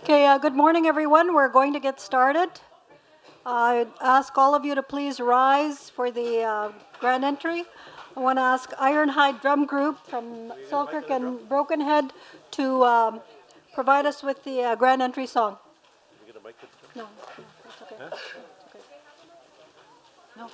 Okay, good morning, everyone. We're going to get started. I ask all of you to please rise for the grand entry. I want to ask Ironhide Drum Group from Selkirk and Broken Head to provide us with the grand entry song. No, that's okay. That's okay. No.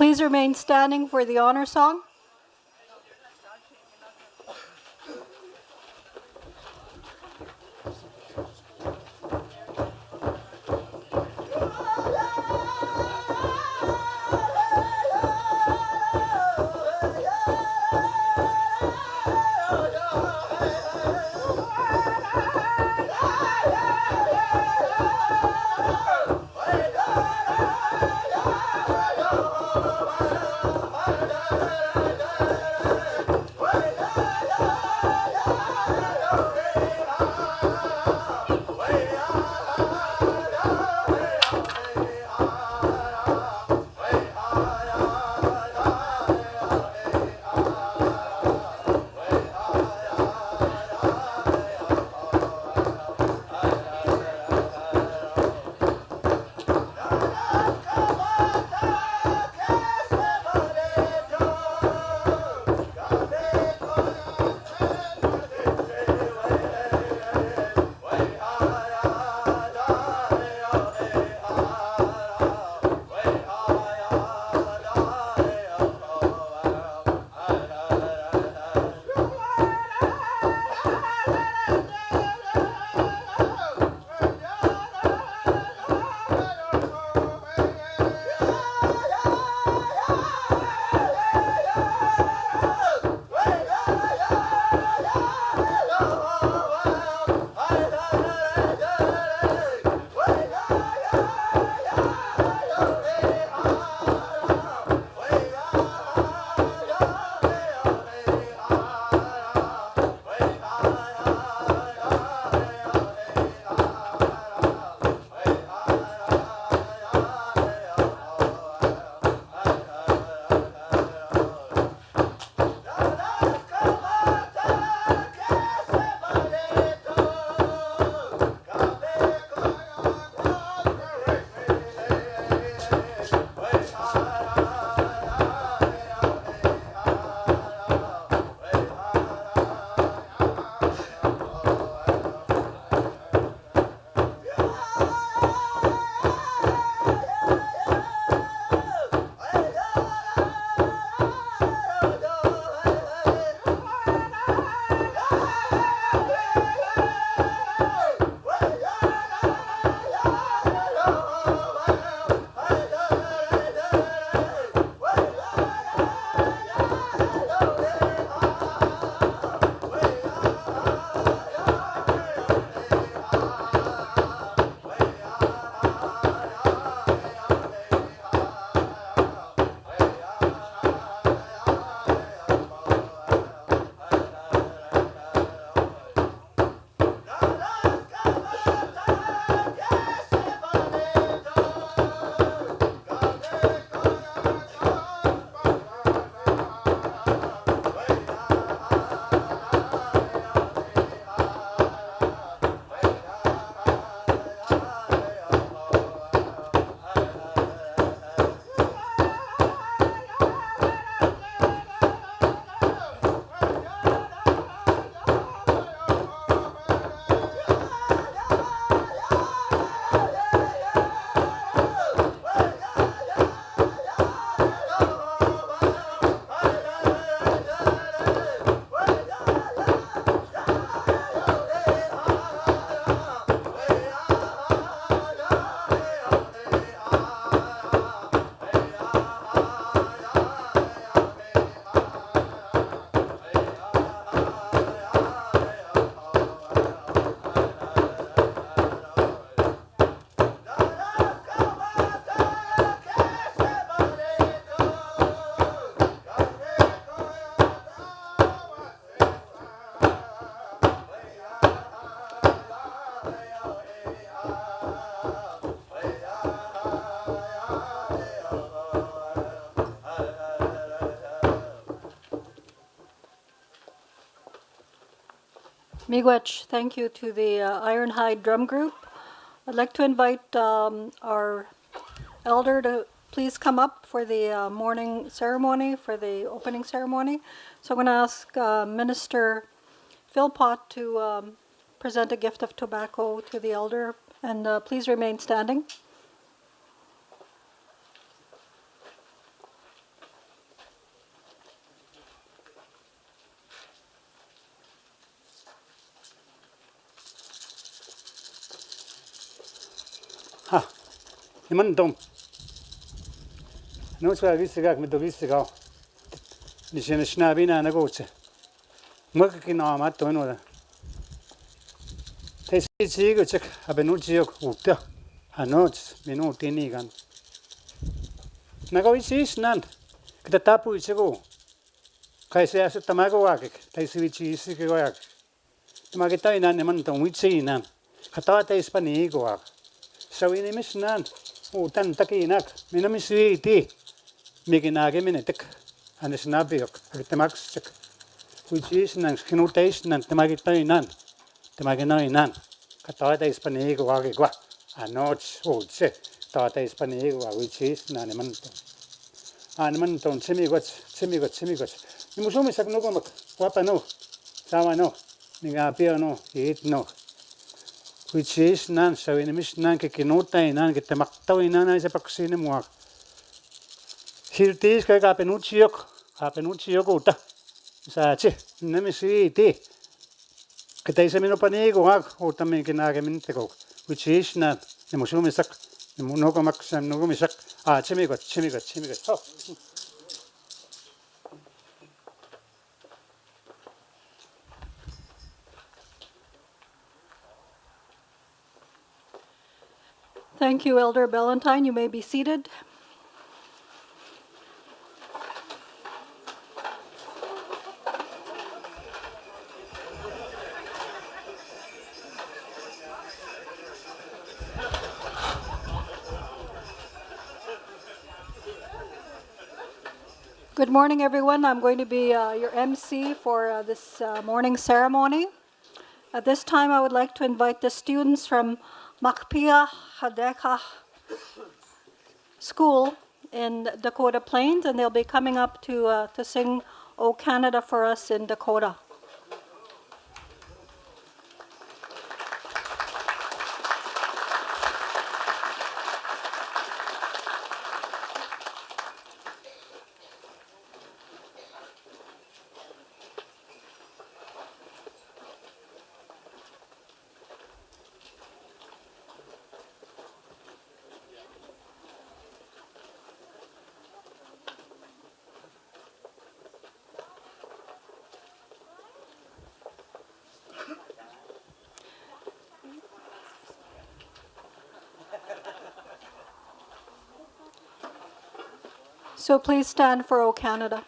please remain standing for the honor song. Miigwech, thank you to the Ironhide Drum Group. I'd like to invite our elder to please come up for the morning ceremony, for the opening ceremony. So I'm going to ask Minister Philpott to present a gift of tobacco to the elder, and please remain standing. niman dom no sa gisiga mit gisiga ni sena bina na goche mak ki na ma to no da te si go chek abenu jiok ukta anoch minu tini gan na go isis nan kita tapu isego kai se asu tamago wake tai si isi ke goyak tamagita ina neman to wichi nan kata ta ispani go wak so ini mis nan utan takinak minamisi ti miginage minetek anes nabiok agtemax chek wichis nan khinutais nan tamagita inan tamagina inan kata ta ispani go wake kwa anoch uche ta ispani go wichis nan neman to neman to chimi go ni musumi sak no gomak wapa no sama no ninga pio no it no which is nan so in mis nan ke kinota nan ke temaktaw nan sa paksine mo hiltis ka penuchiok uta sa che nemisi ti ke tai se mino panigo uta me kinage min te ko which is nan ni musumi sak ni no gomak sam no gomisak chimi go ho. Thank you, Elder Ballantyne. You may be seated. Good morning, everyone. I'm going to be your MC for this morning ceremony. At this time, I would like to invite the students from Makpia Hadeka School in Dakota Plains, and they'll be coming up to sing "O Canada" for us in Dakota. So please stand for "O Canada."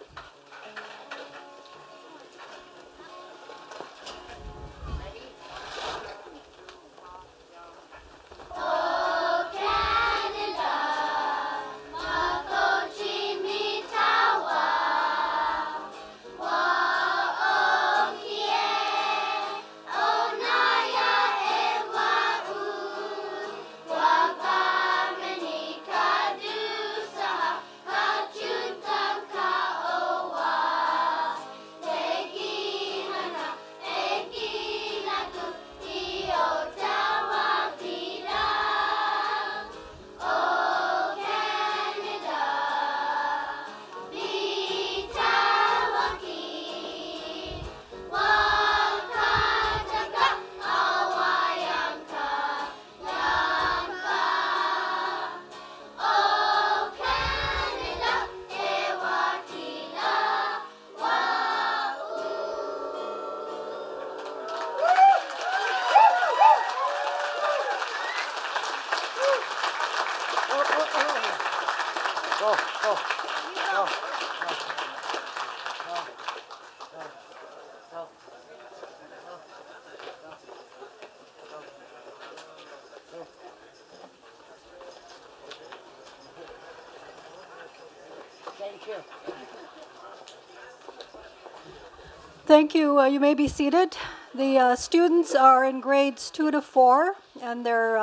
Thank you. You may be seated. The students are in grades 2 to 4, and they're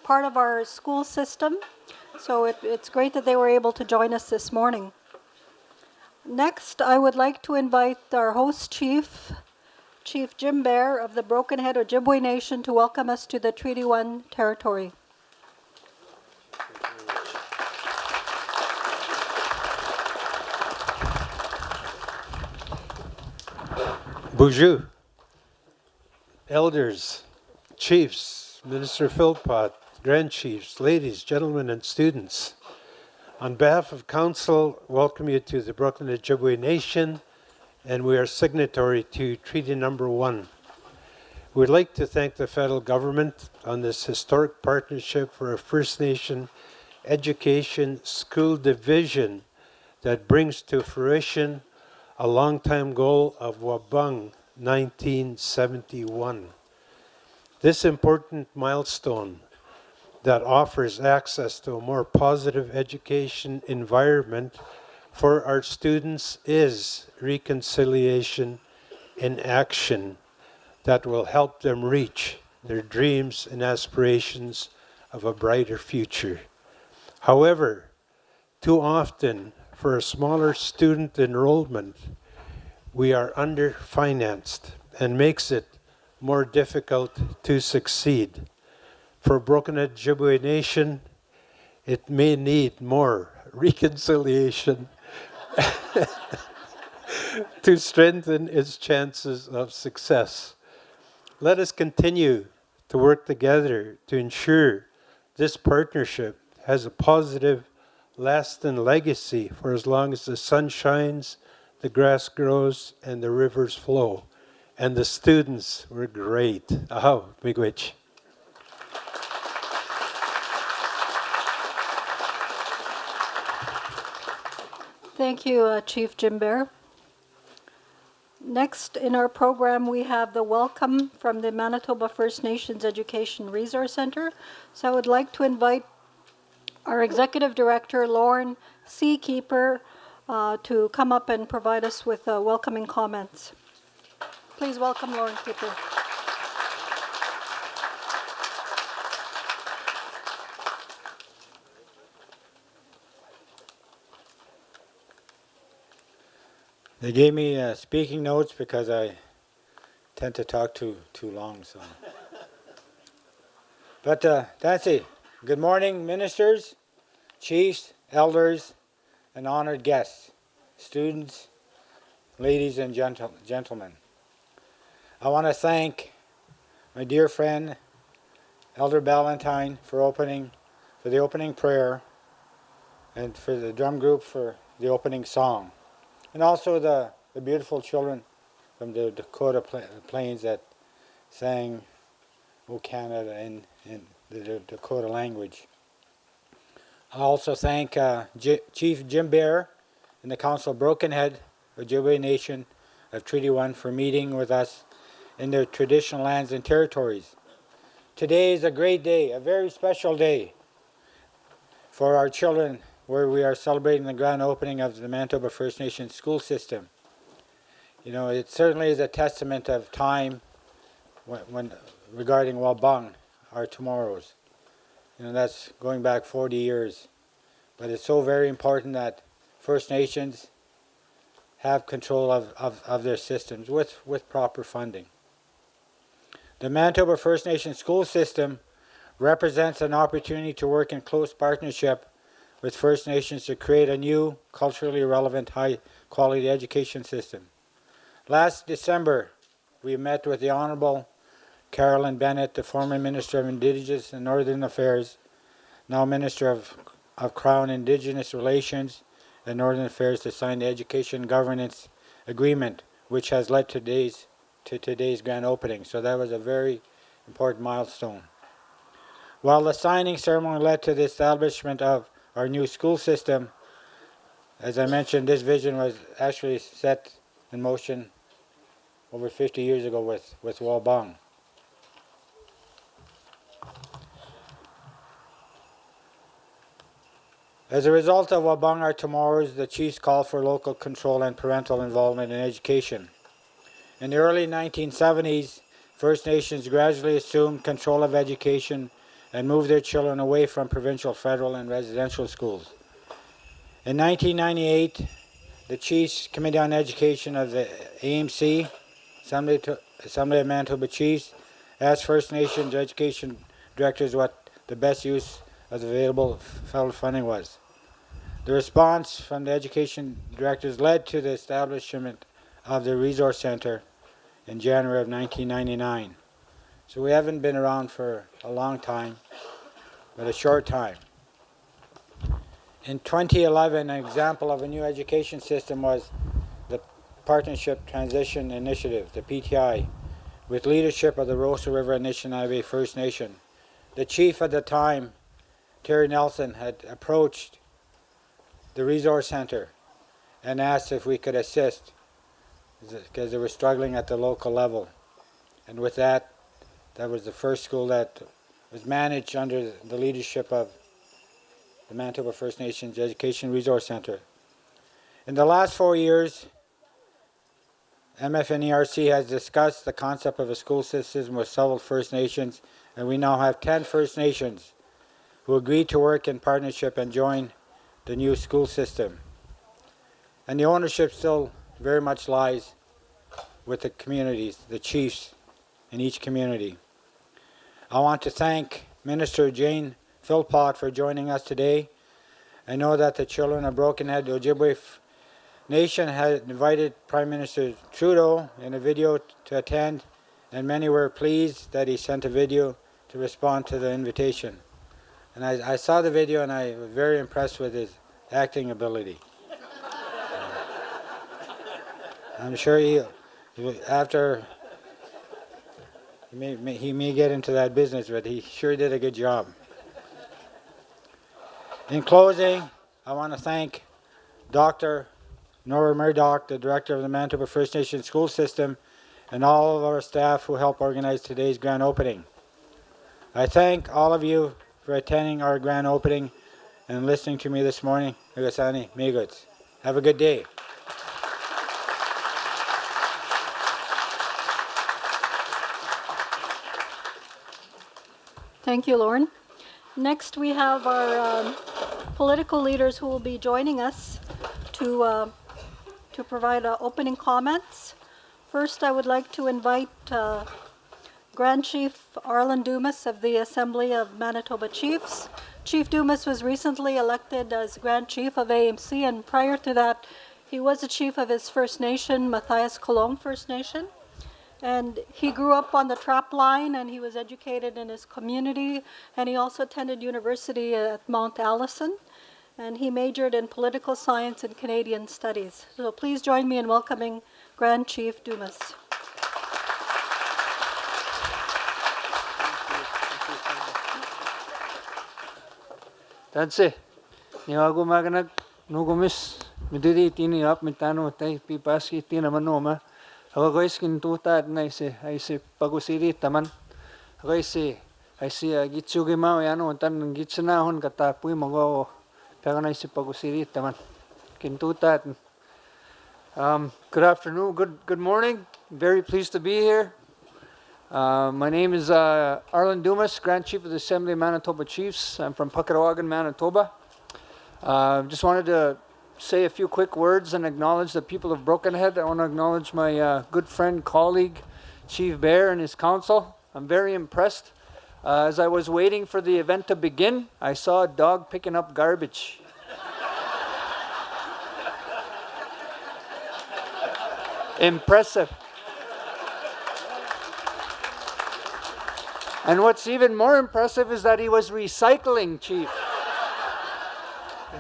part of our school system. So it's great that they were able to join us this morning. Next, I would like to invite our host chief, Chief Jim Bear of the Broken Head Ojibwe Nation, to welcome us to the Treaty 1 territory. Bonjour, elders, chiefs, Minister Philpott, Grand Chiefs, ladies, gentlemen, and students. On behalf of Council, welcome you to the Brooklyn Ojibwe Nation, and we are signatory to Treaty Number 1. We'd like to thank the federal government on this historic partnership for a First Nation education school division that brings to fruition a long-time goal of Wabung 1971. This important milestone that offers access to a more positive education environment for our students is reconciliation in action that will help them reach their dreams and aspirations of a brighter future. However, too often, for a smaller student enrollment, we are underfinanced and makes it more difficult to succeed. For Broken Ojibwe Nation, it may need more reconciliation to strengthen its chances of success. Let us continue to work together to ensure this partnership has a positive, lasting legacy for as long as the sun shines, the grass grows, and the rivers flow. And the students were great. Ahaw, miigwech. Thank you, Chief Jim Bear. Next in our program, we have the welcome from the Manitoba First Nations Education Resource Center. So I would like to invite our Executive Director, Lauren Seakeeper, to come up and provide us with welcoming comments. Please welcome Lauren Keeper. They gave me speaking notes because I tend to talk too long. So, but that's it. Good morning, ministers, chiefs, elders, and honored guests, students, ladies and gentlemen. I want to thank my dear friend, Elder Ballantyne, for the opening prayer, and for the drum group for the opening song. And also the beautiful children from the Dakota Plains that sang O Canada in the Dakota language. I also thank Chief Jim Bear and the Council of Broken Head, Ojibwe Nation of Treaty 1 for meeting with us in their traditional lands and territories. Today is a great day, a very special day for our children, where we are celebrating the grand opening of the Manitoba First Nation school system. You know, it certainly is a testament of time when regarding Wabung, our tomorrows. You know, that's going back 40 years. But it's so very important that First Nations have control of their systems with proper funding. The Manitoba First Nation school system represents an opportunity to work in close partnership with First Nations to create a new, culturally relevant, high-quality education system. Last December, we met with the Honourable Carolyn Bennett, the former Minister of Indigenous and Northern Affairs, now Minister of Crown Indigenous Relations and Northern Affairs, to sign the Education Governance Agreement, which has led to today's grand opening. So that was a very important milestone. While the signing ceremony led to the establishment of our new school system, as I mentioned, this vision was actually set in motion over 50 years ago with Wabung. As a result of Wabung Our Tomorrows, the Chiefs called for local control and parental involvement in education. In the early 1970s, First Nations gradually assumed control of education and moved their children away from provincial, federal, and residential schools. In 1998, the Chiefs Committee on Education of the AMC, Assembly of Manitoba Chiefs, asked First Nations education directors what the best use of the available federal funding was. The response from the education directors led to the establishment of the Resource Center in January of 1999. So we haven't been around for a long time, but a short time. In 2011, an example of a new education system was the Partnership Transition Initiative, the PTI, with leadership of the Rosa River Anishinaabe First Nation. The chief at the time, Terry Nelson, had approached the resource center and asked if we could assist because they were struggling at the local level. And with that, that was the first school that was managed under the leadership of the Manitoba First Nations Education Resource Center. In the last 4 years, MFNERC has discussed the concept of a school system with several First Nations, and we now have 10 First Nations who agreed to work in partnership and join the new school system. And the ownership still very much lies with the communities, the chiefs in each community. I want to thank Minister Jane Philpott for joining us today. I know that the children of Broken Head Ojibwe Nation had invited Prime Minister Trudeau in a video to attend, and many were pleased that he sent a video to respond to the invitation. And I saw the video and I was very impressed with his acting ability. I'm sure he may get into that business, but he sure did a good job. In closing, I want to thank Dr. Nora Murdoch, the director of the Manitoba First Nation School System, and all of our staff who helped organize today's grand opening. I thank all of you for attending our grand opening and listening to me this morning. Ugasani Meguts. Have a good day. Thank you, Lauren. Next, we have our political leaders who will be joining us to provide opening comments. First, I would like to invite Grand Chief Arlen Dumas of the Assembly of Manitoba Chiefs. Chief Dumas was recently elected as Grand Chief of AMC, and prior to that, he was the chief of his First Nation, Matthias Colomb First Nation. And he grew up on the trap line, and he was educated in his community, and he also attended university at Mount Allison, and he majored in political science and Canadian studies. So please join me in welcoming Grand Chief Dumas. That's Niwago maganak nugumis midiri tini up mitano tay pipaski tina manoma. Ako guys kin tuta na ise pagusiri taman. Ako ise gitsugi mao yano tan gitsana hon kata pui mago pero na ise pagusiri taman. Kin tuta. Good afternoon, good morning. Very pleased to be here. My name is Arlen Dumas, Grand Chief of the Assembly of Manitoba Chiefs. I'm from Puckawagan, Manitoba. Just wanted to say a few quick words and acknowledge the people of Broken Head. I want to acknowledge my good friend, colleague, Chief Bear and his council. I'm very impressed. As I was waiting for the event to begin, I saw a dog picking up garbage. Impressive. And what's even more impressive is that he was recycling, Chief.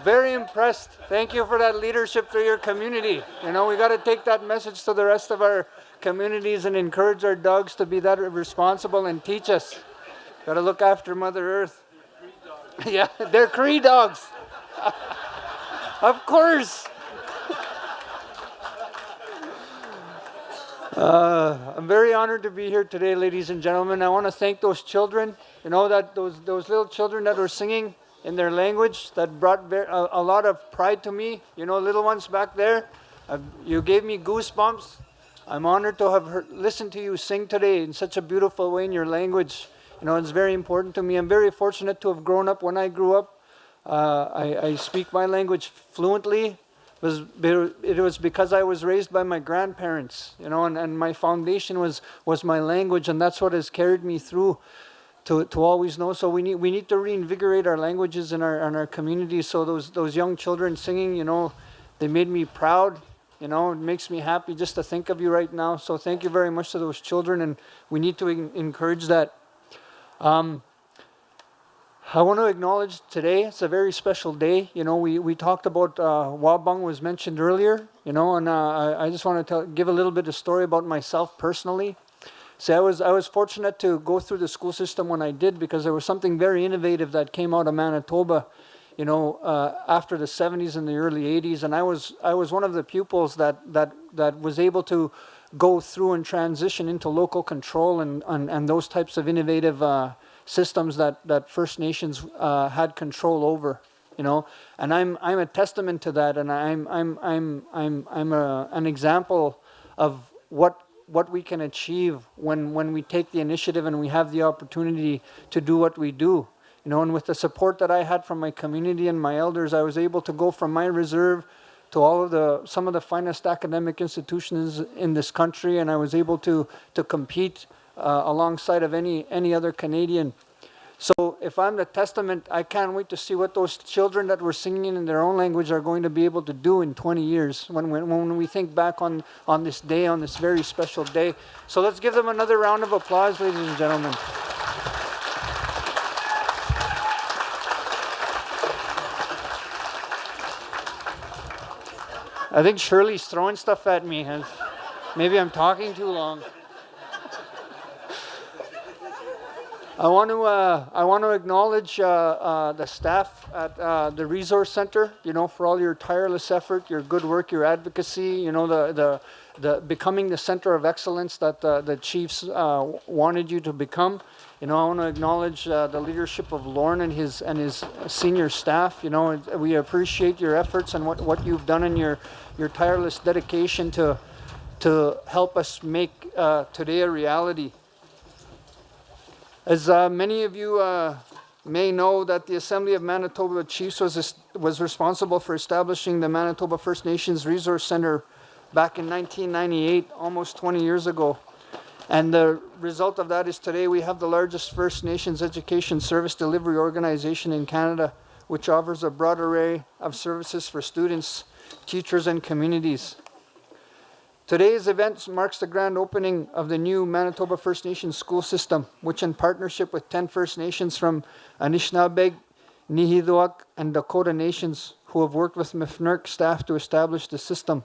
Very impressed. Thank you for that leadership through your community. You know, we got to take that message to the rest of our communities and encourage our dogs to be that responsible and teach us. Got to look after Mother Earth. Yeah, they're Cree dogs. Of course. I'm very honored to be here today, ladies and gentlemen. I want to thank those children, you know, that those little children that were singing in their language that brought a lot of pride to me. You know, little ones back there, you gave me goosebumps. I'm honored to have listened to you sing today in such a beautiful way in your language. You know, it's very important to me. I'm very fortunate to have grown up. When I grew up, I speak my language fluently. It was because I was raised by my grandparents, you know, and my foundation was my language, and that's what has carried me through to always know. So we need to reinvigorate our languages in our communities. So those young children singing, you know, they made me proud. You know, it makes me happy just to think of you right now. So thank you very much to those children, and we need to encourage that. I want to acknowledge today, it's a very special day. You know, we talked about Wabang was mentioned earlier, you know, and I just want to give a little bit of story about myself personally. So I was fortunate to go through the school system when I did, because there was something very innovative that came out of Manitoba, you know, after the 70s and the early 80s. And I was one of the pupils that was able to go through and transition into local control and those types of innovative systems that First Nations had control over, you know. And I'm a testament to that, and I'm an example of what we can achieve when we take the initiative and we have the opportunity to do what we do. You know, and with the support that I had from my community and my elders, I was able to go from my reserve to some of the finest academic institutions in this country, and I was able to compete alongside of any other Canadian. So if I'm the testament, I can't wait to see what those children that were singing in their own language are going to be able to do in 20 years when we think back on this day, on this very special day. So let's give them another round of applause, ladies and gentlemen. I think Shirley's throwing stuff at me. Maybe I'm talking too long. I want to acknowledge the staff at the Resource Center, you know, for all your tireless effort, your good work, your advocacy, you know, the becoming the center of excellence that the chiefs wanted you to become. You know, I want to acknowledge the leadership of Lorne and his senior staff. You know, we appreciate your efforts and what you've done and your tireless dedication to help us make today a reality. As many of you may know, that the Assembly of Manitoba Chiefs was responsible for establishing the Manitoba First Nations Resource Center back in 1998, almost 20 years ago. And the result of that is today we have the largest First Nations education service delivery organization in Canada, which offers a broad array of services for students, teachers, and communities. Today's event marks the grand opening of the new Manitoba First Nations school system, which in partnership with 10 First Nations from Anishinaabe, Nihiduak, and Dakota Nations, who have worked with MFNERC staff to establish the system.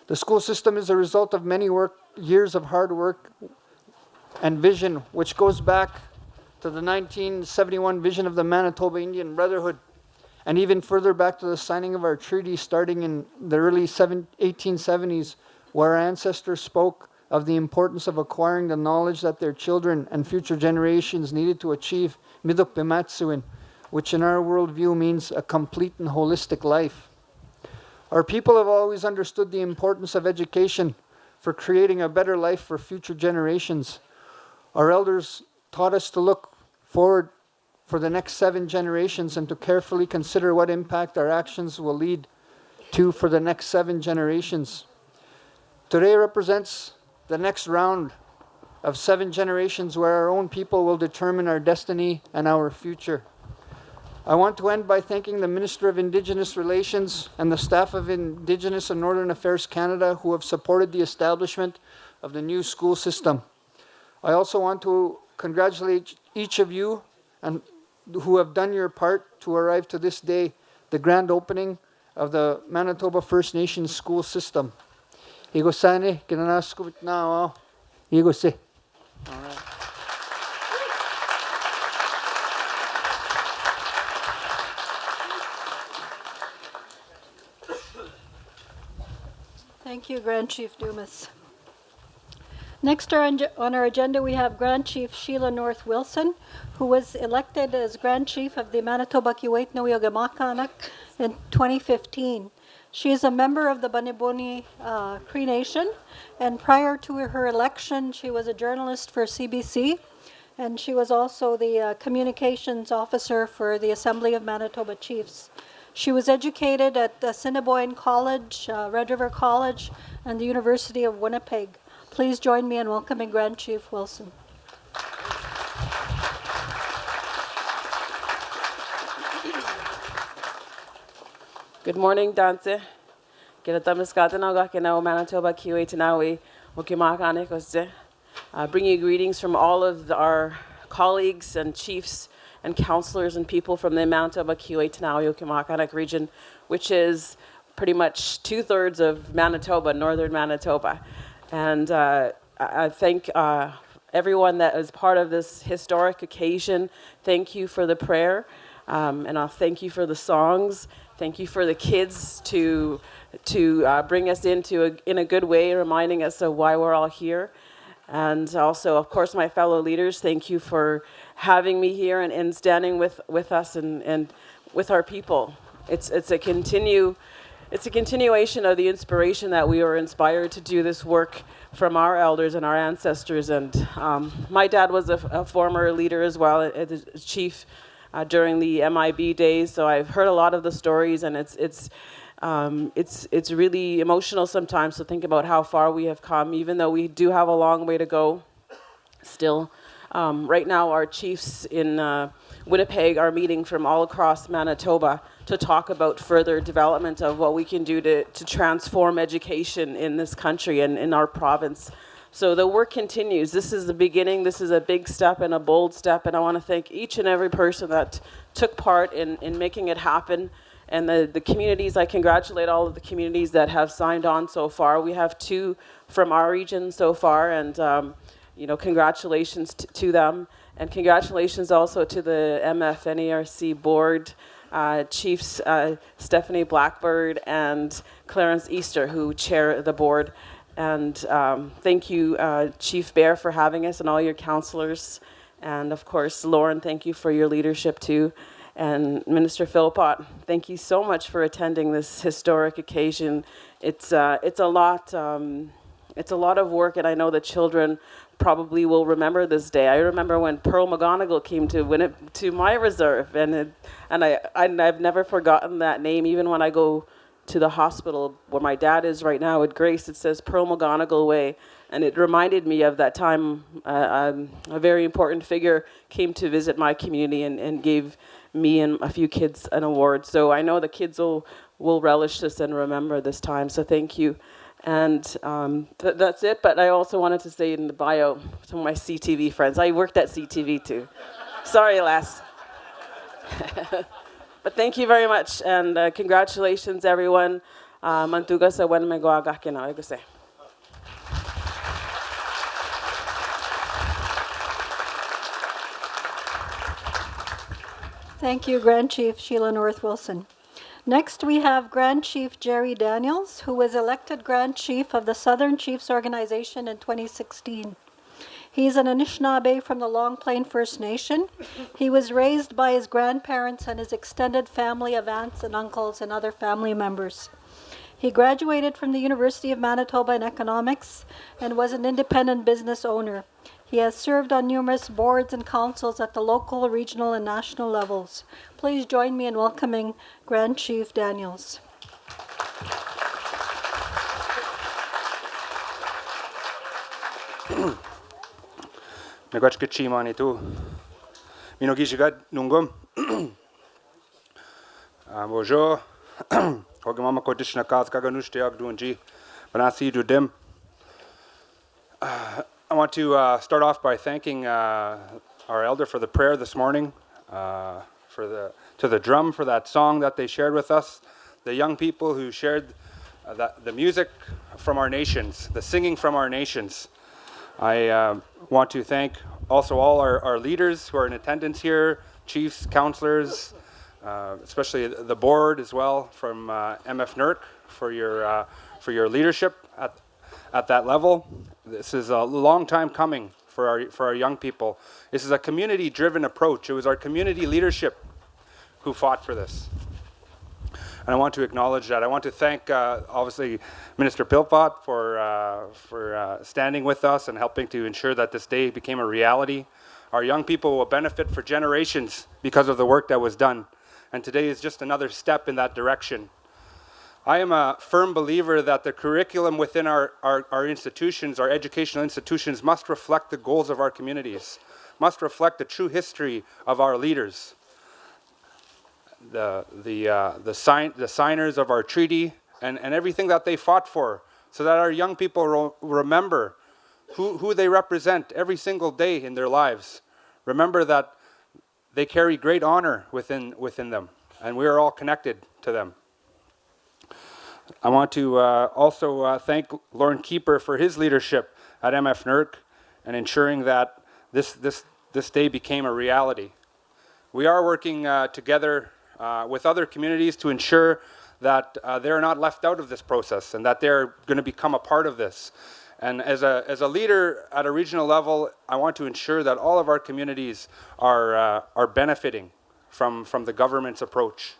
The school system is a result of many years of hard work and vision, which goes back to the 1971 vision of the Manitoba Indian Brotherhood, and even further back to the signing of our treaty starting in the early 1870s, where our ancestors spoke of the importance of acquiring the knowledge that their children and future generations needed to achieve midok pimatsuin, which in our worldview means a complete and holistic life. Our people have always understood the importance of education for creating a better life for future generations. Our elders taught us to look forward for the next 7 generations and to carefully consider what impact our actions will lead to for the next 7 generations. Today represents the next round of 7 generations where our own people will determine our destiny and our future. I want to end by thanking the Minister of Indigenous Relations and the staff of Indigenous and Northern Affairs Canada who have supported the establishment of the new school system. I also want to congratulate each of you and who have done your part to arrive to this day, the grand opening of the Manitoba First Nations school system. Igo sane, kinanaskubit na, Igo se. All right. Thank you, Grand Chief Dumas. Next on our agenda, we have Grand Chief Sheila North Wilson, who was elected as Grand Chief of the Manitoba Kiwetno Yogamaakanak in 2015. She is a member of the Baniboni Cree Nation, and prior to her election, she was a journalist for CBC, and she was also the communications officer for the Assembly of Manitoba Chiefs. She was educated at Assiniboine College, Red River College, and the University of Winnipeg. Please join me in welcoming Grand Chief Wilson. Good morning, Dante. Manitoba Kiwetinawi bring you greetings from all of our colleagues and chiefs and counselors and people from the Manitoba, QA, Tenali, Okanagan region, which is pretty much 2/3 of Manitoba, northern Manitoba. And I thank everyone that is part of this historic occasion. Thank you for the prayer, and I'll thank you for the songs. Thank you for the kids to bring us in a good way, reminding us of why we're all here. And also, of course, my fellow leaders, thank you for having me here and standing with us and with our people. It's a continuation of the inspiration that we were inspired to do this work from our elders and our ancestors. And my dad was a former leader as well, a chief during the MIB days. So I've heard a lot of the stories, and it's really emotional sometimes to think about how far we have come, even though we do have a long way to go still. Right now, our chiefs in Winnipeg are meeting from all across Manitoba to talk about further development of what we can do to transform education in this country and in our province. So the work continues. This is the beginning. This is a big step and a bold step, and I want to thank each and every person that took part in making it happen. And the communities, I congratulate all of the communities that have signed on so far. We have 2 from our region so far, and congratulations to them. And congratulations also to the MFNERC board, Chiefs Stephanie Blackbird and Clarence Easter, who chair the board. And thank you, Chief Bear, for having us, and all your counselors. And of course, Lauren, thank you for your leadership too. And Minister Philpott, thank you so much for attending this historic occasion. It's a lot of work, and I know the children probably will remember this day. I remember when Pearl McGonigal came to my reserve, and I've never forgotten that name. Even when I go to the hospital where my dad is right now at Grace, it says Pearl McGonigal Way, and it reminded me of that time a very important figure came to visit my community and gave me and a few kids an award. So I know the kids will relish this and remember this time, so thank you. And that's it, but I also wanted to say in the bio, some of my CTV friends, I worked at CTV too. Sorry, lass. But thank you very much, and congratulations, everyone. Mantuga sa wen me goaga kina eguse. Thank you, Grand Chief Sheila North Wilson. Next, we have Grand Chief Jerry Daniels, who was elected Grand Chief of the Southern Chiefs Organization in 2016. He's an Anishinaabe from the Long Plain First Nation. He was raised by his grandparents and his extended family of aunts and uncles and other family members. He graduated from the University of Manitoba in economics and was an independent business owner. He has served on numerous boards and councils at the local, regional, and national levels. Please join me in welcoming Grand Chief Daniels. Nagachka chimani tu. Minogishigad nungum. Bonjour. Hogamama kodishna kaz kaganushte agdunji. Banasi du dem. I want to start off by thanking our elder for the prayer this morning, to the drum for that song that they shared with us, the young people who shared the music from our nations, the singing from our nations. I want to thank also all our leaders who are in attendance here, chiefs, councillors, especially the board as well from MFNERC for your leadership at that level. This is a long time coming for our young people. This is a community-driven approach. It was our community leadership who fought for this. And I want to acknowledge that. I want to thank, obviously, Minister Philpott for standing with us and helping to ensure that this day became a reality. Our young people will benefit for generations because of the work that was done. And today is just another step in that direction. I am a firm believer that the curriculum within our institutions, our educational institutions, must reflect the goals of our communities, must reflect the true history of our leaders, the signers of our treaty, and everything that they fought for, so that our young people remember who they represent every single day in their lives. Remember that they carry great honor within them, and we are all connected to them. I want to also thank Lauren Keeper for his leadership at MFNERC and ensuring that this day became a reality. We are working together with other communities to ensure that they're not left out of this process and that they're going to become a part of this. And as a leader at a regional level, I want to ensure that all of our communities are benefiting from the government's approach.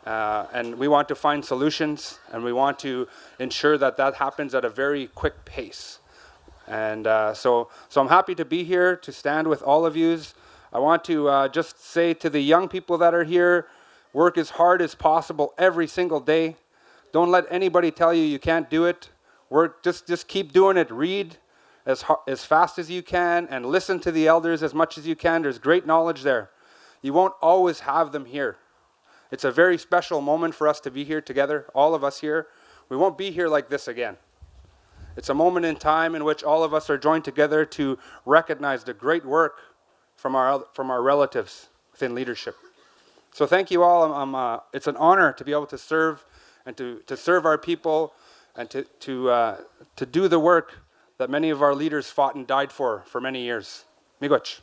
And we want to find solutions, and we want to ensure that happens at a very quick pace. And so I'm happy to be here to stand with all of yous. I want to just say to the young people that are here, work as hard as possible every single day. Don't let anybody tell you can't do it. Work, just keep doing it. Read as fast as you can and listen to the elders as much as you can. There's great knowledge there. You won't always have them here. It's a very special moment for us to be here together, all of us here. We won't be here like this again. It's a moment in time in which all of us are joined together to recognize the great work from our relatives within leadership. So thank you all. It's an honor to be able to serve and to serve our people and to do the work that many of our leaders fought and died for many years. Miigwech.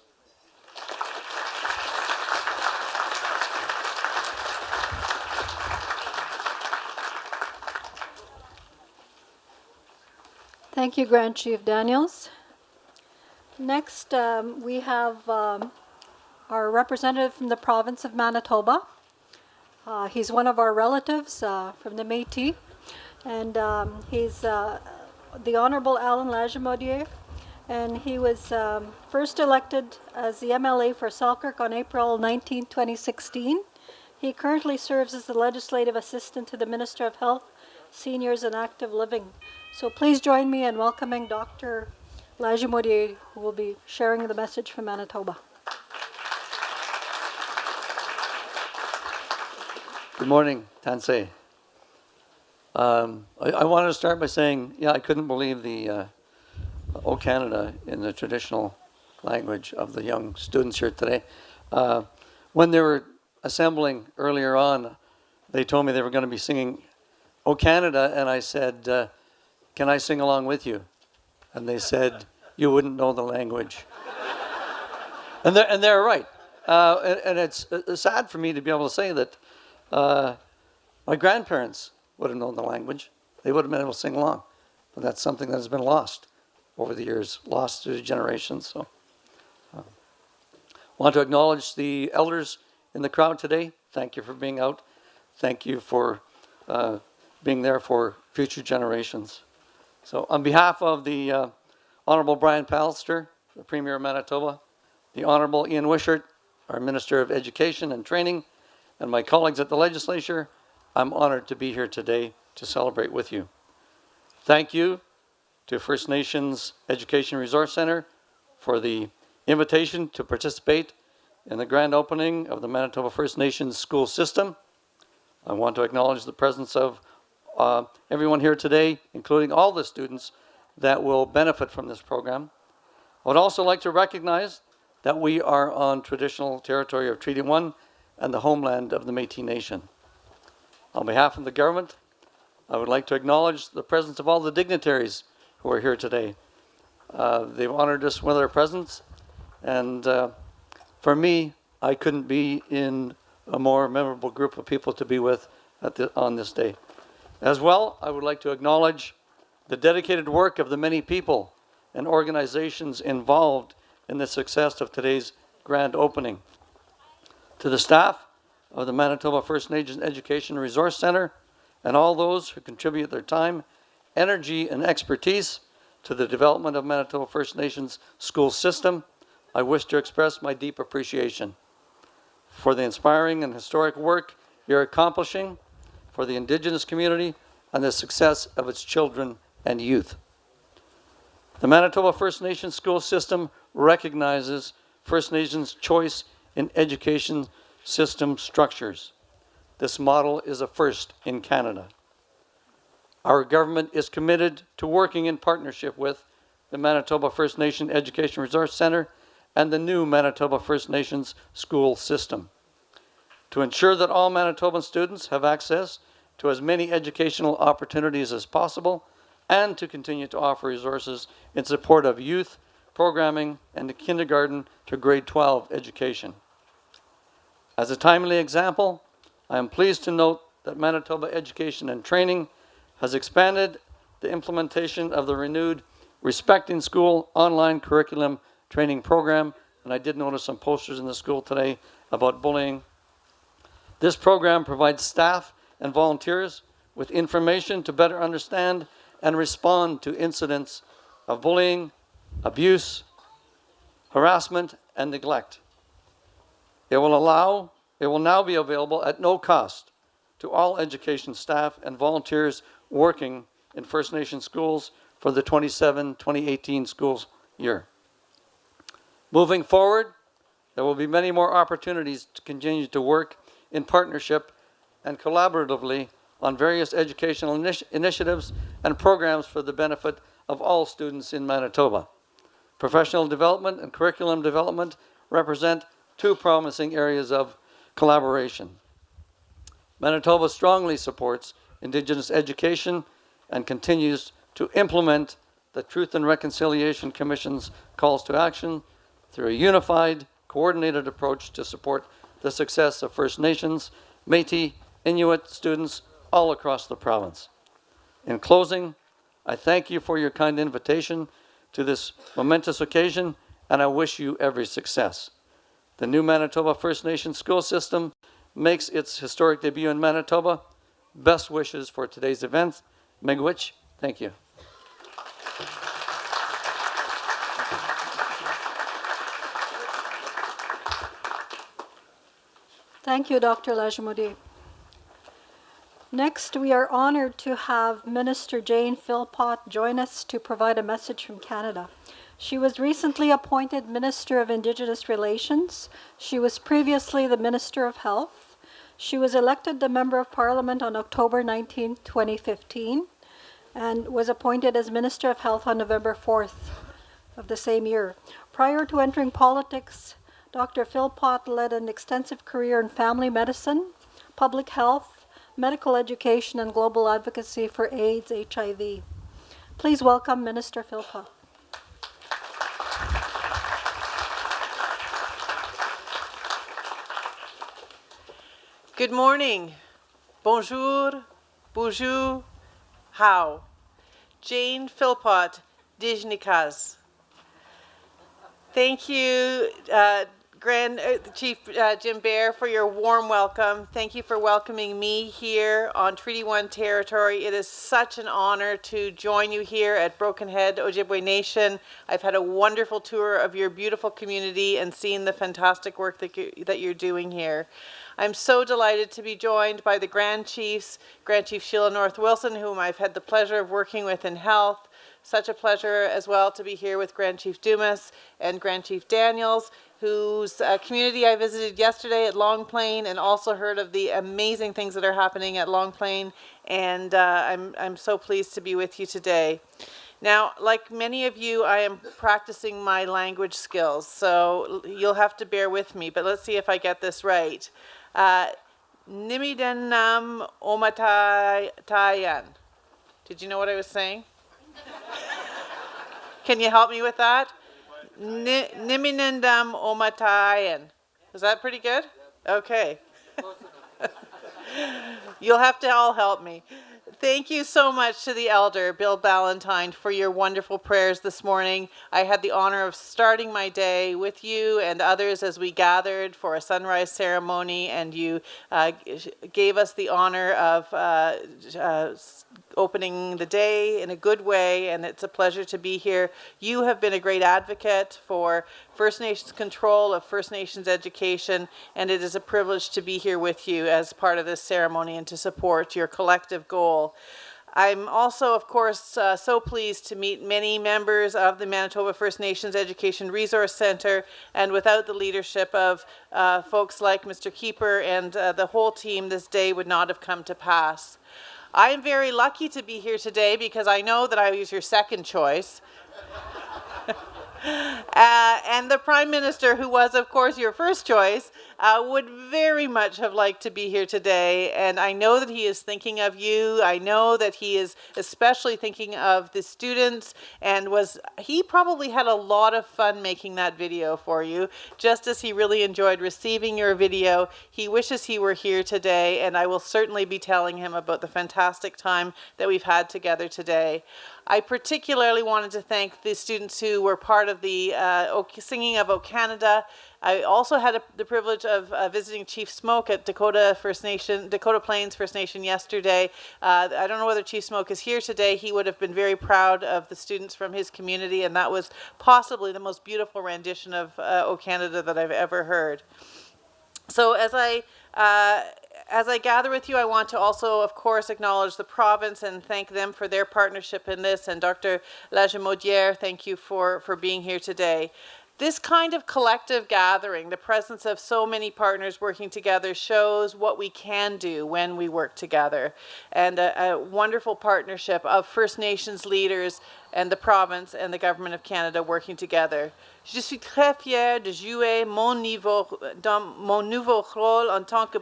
Thank you, Grand Chief Daniels. Next, we have our representative from the province of Manitoba. He's one of our relatives from the Métis, and he's the Honorable Alan Lagimodiere, and he was first elected as the MLA for Selkirk on April 19, 2016. He currently serves as the Legislative Assistant to the Minister of Health, Seniors and Active Living. So please join me in welcoming Dr. Lagimodiere, who will be sharing the message from Manitoba. Good morning, Tansei. I wanted to start by saying, I couldn't believe the O Canada in the traditional language of the young students here today. When they were assembling earlier on, they told me they were going to be singing O Canada, and I said, can I sing along with you? And they said, you wouldn't know the language. and they're right. And it's sad for me to be able to say that my grandparents would have known the language. They would have been able to sing along. But that's something that has been lost over the years, lost through generations. So I want to acknowledge the elders in the crowd today. Thank you for being out. Thank you for being there for future generations. So on behalf of the Honorable Brian Pallister, the Premier of Manitoba, the Honorable Ian Wishart, our Minister of Education and Training, and my colleagues at the Legislature, I'm honored to be here today to celebrate with you. Thank you to First Nations Education Resource Center for the invitation to participate in the grand opening of the Manitoba First Nations school system. I want to acknowledge the presence of everyone here today, including all the students that will benefit from this program. I would also like to recognize that we are on traditional territory of Treaty 1 and the homeland of the Métis Nation. On behalf of the government, I would like to acknowledge the presence of all the dignitaries who are here today. They've honored us with their presence, and for me, I couldn't be in a more memorable group of people to be with on this day. As well, I would like to acknowledge the dedicated work of the many people and organizations involved in the success of today's grand opening. To the staff of the Manitoba First Nations Education Resource Center and all those who contribute their time, energy, and expertise to the development of Manitoba First Nations school system, I wish to express my deep appreciation for the inspiring and historic work you're accomplishing for the Indigenous community and the success of its children and youth. The Manitoba First Nations school system recognizes First Nations choice in education system structures. This model is a first in Canada. Our government is committed to working in partnership with the Manitoba First Nation Education Resource Center and the new Manitoba First Nations school system. To ensure that all Manitoban students have access to as many educational opportunities as possible, and to continue to offer resources in support of youth programming and the kindergarten to grade 12 education. As a timely example, I am pleased to note that Manitoba Education and Training has expanded the implementation of the renewed Respecting School online curriculum training program, and I did notice some posters in the school today about bullying. This program provides staff and volunteers with information to better understand and respond to incidents of bullying, abuse, harassment, and neglect. It will now be available at no cost to all education staff and volunteers working in First Nation schools for the 2018 school year. Moving forward, there will be many more opportunities to continue to work in partnership and collaboratively on various educational initiatives and programs for the benefit of all students in Manitoba. Professional development and curriculum development represent two promising areas of collaboration. Manitoba strongly supports Indigenous education and continues to implement the Truth and Reconciliation Commission's calls to action through a unified, coordinated approach to support the success of First Nations, Métis, Inuit students all across the province. In closing, I thank you for your kind invitation to this momentous occasion, and I wish you every success. The new Manitoba First Nations school system makes its historic debut in Manitoba. Best wishes for today's event. Miigwech, thank you. Thank you, Dr. Lajmoudi. Next, we are honored to have Minister Jane Philpott join us to provide a message from Canada. She was recently appointed Minister of Indigenous Relations. She was previously the Minister of Health. She was elected the Member of Parliament on October 19, 2015, and was appointed as Minister of Health on November 4th of the same year. Prior to entering politics, Dr. Philpott led an extensive career in family medicine, public health, medical education, and global advocacy for AIDS, HIV. Please welcome Minister Philpott. Good morning. Bonjour. Bonjour. How? Jane Philpott, Dijnikaz. Thank you, Chief Jim Bear, for your warm welcome. Thank you for welcoming me here on Treaty 1 territory. It is such an honor to join you here at Broken Head, Ojibwe Nation. I've had a wonderful tour of your beautiful community and seen the fantastic work that you're doing here. I'm so delighted to be joined by the Grand Chiefs, Grand Chief Sheila North Wilson, whom I've had the pleasure of working with in health. Such a pleasure as well to be here with Grand Chief Dumas and Grand Chief Daniels, whose community I visited yesterday at Long Plain and also heard of the amazing things that are happening at Long Plain. And I'm so pleased to be with you today. Now, like many of you, I am practicing my language skills, so you'll have to bear with me, but let's see if I get this right. Nimidenam omatayan. Did you know what I was saying? Can you help me with that? Niminendam omatayan. Is that pretty good? Okay. You'll have to all help me. Thank you so much to the Elder, Bill Ballantyne, for your wonderful prayers this morning. I had the honor of starting my day with you and others as we gathered for a sunrise ceremony, and you gave us the honor of opening the day in a good way, and it's a pleasure to be here. You have been a great advocate for First Nations control of First Nations education, and it is a privilege to be here with you as part of this ceremony and to support your collective goal. I'm also, of course, so pleased to meet many members of the Manitoba First Nations Education Resource Centre, and without the leadership of folks like Mr. Keeper and the whole team, this day would not have come to pass. I am very lucky to be here today because I know that I was your second choice. And the Prime Minister, who was, of course, your first choice, would very much have liked to be here today. And I know that he is thinking of you. I know that he is especially thinking of the students, and he probably had a lot of fun making that video for you, just as he really enjoyed receiving your video. He wishes he were here today, and I will certainly be telling him about the fantastic time that we've had together today. I particularly wanted to thank the students who were part of the singing of O Canada. I also had the privilege of visiting Chief Smoke at Dakota Plains First Nation yesterday. I don't know whether Chief Smoke is here today. He would have been very proud of the students from his community, and that was possibly the most beautiful rendition of O Canada that I've ever heard. So as I gather with you, I want to also, of course, acknowledge the province and thank them for their partnership in this. And Dr. Lajemaudière, thank you for being here today. This kind of collective gathering, the presence of so many partners working together, shows what we can do when we work together. And a wonderful partnership of First Nations leaders and the province and the Government of Canada working together. Je suis très fière de jouer dans mon nouveau rôle en tant que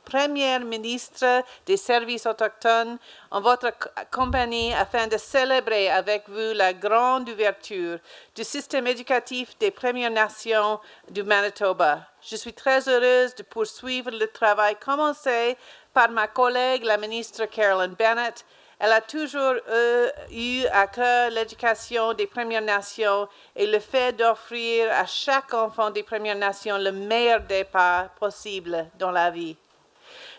Première ministre des Services autochtones en votre compagnie afin de célébrer avec vous la grande ouverture du système éducatif des Premières Nations du Manitoba. Je suis très heureuse de poursuivre le travail commencé par ma collègue, la ministre Carolyn Bennett. Elle a toujours eu à cœur l'éducation des Premières Nations et le fait d'offrir à chaque enfant des Premières Nations le meilleur départ possible dans la vie.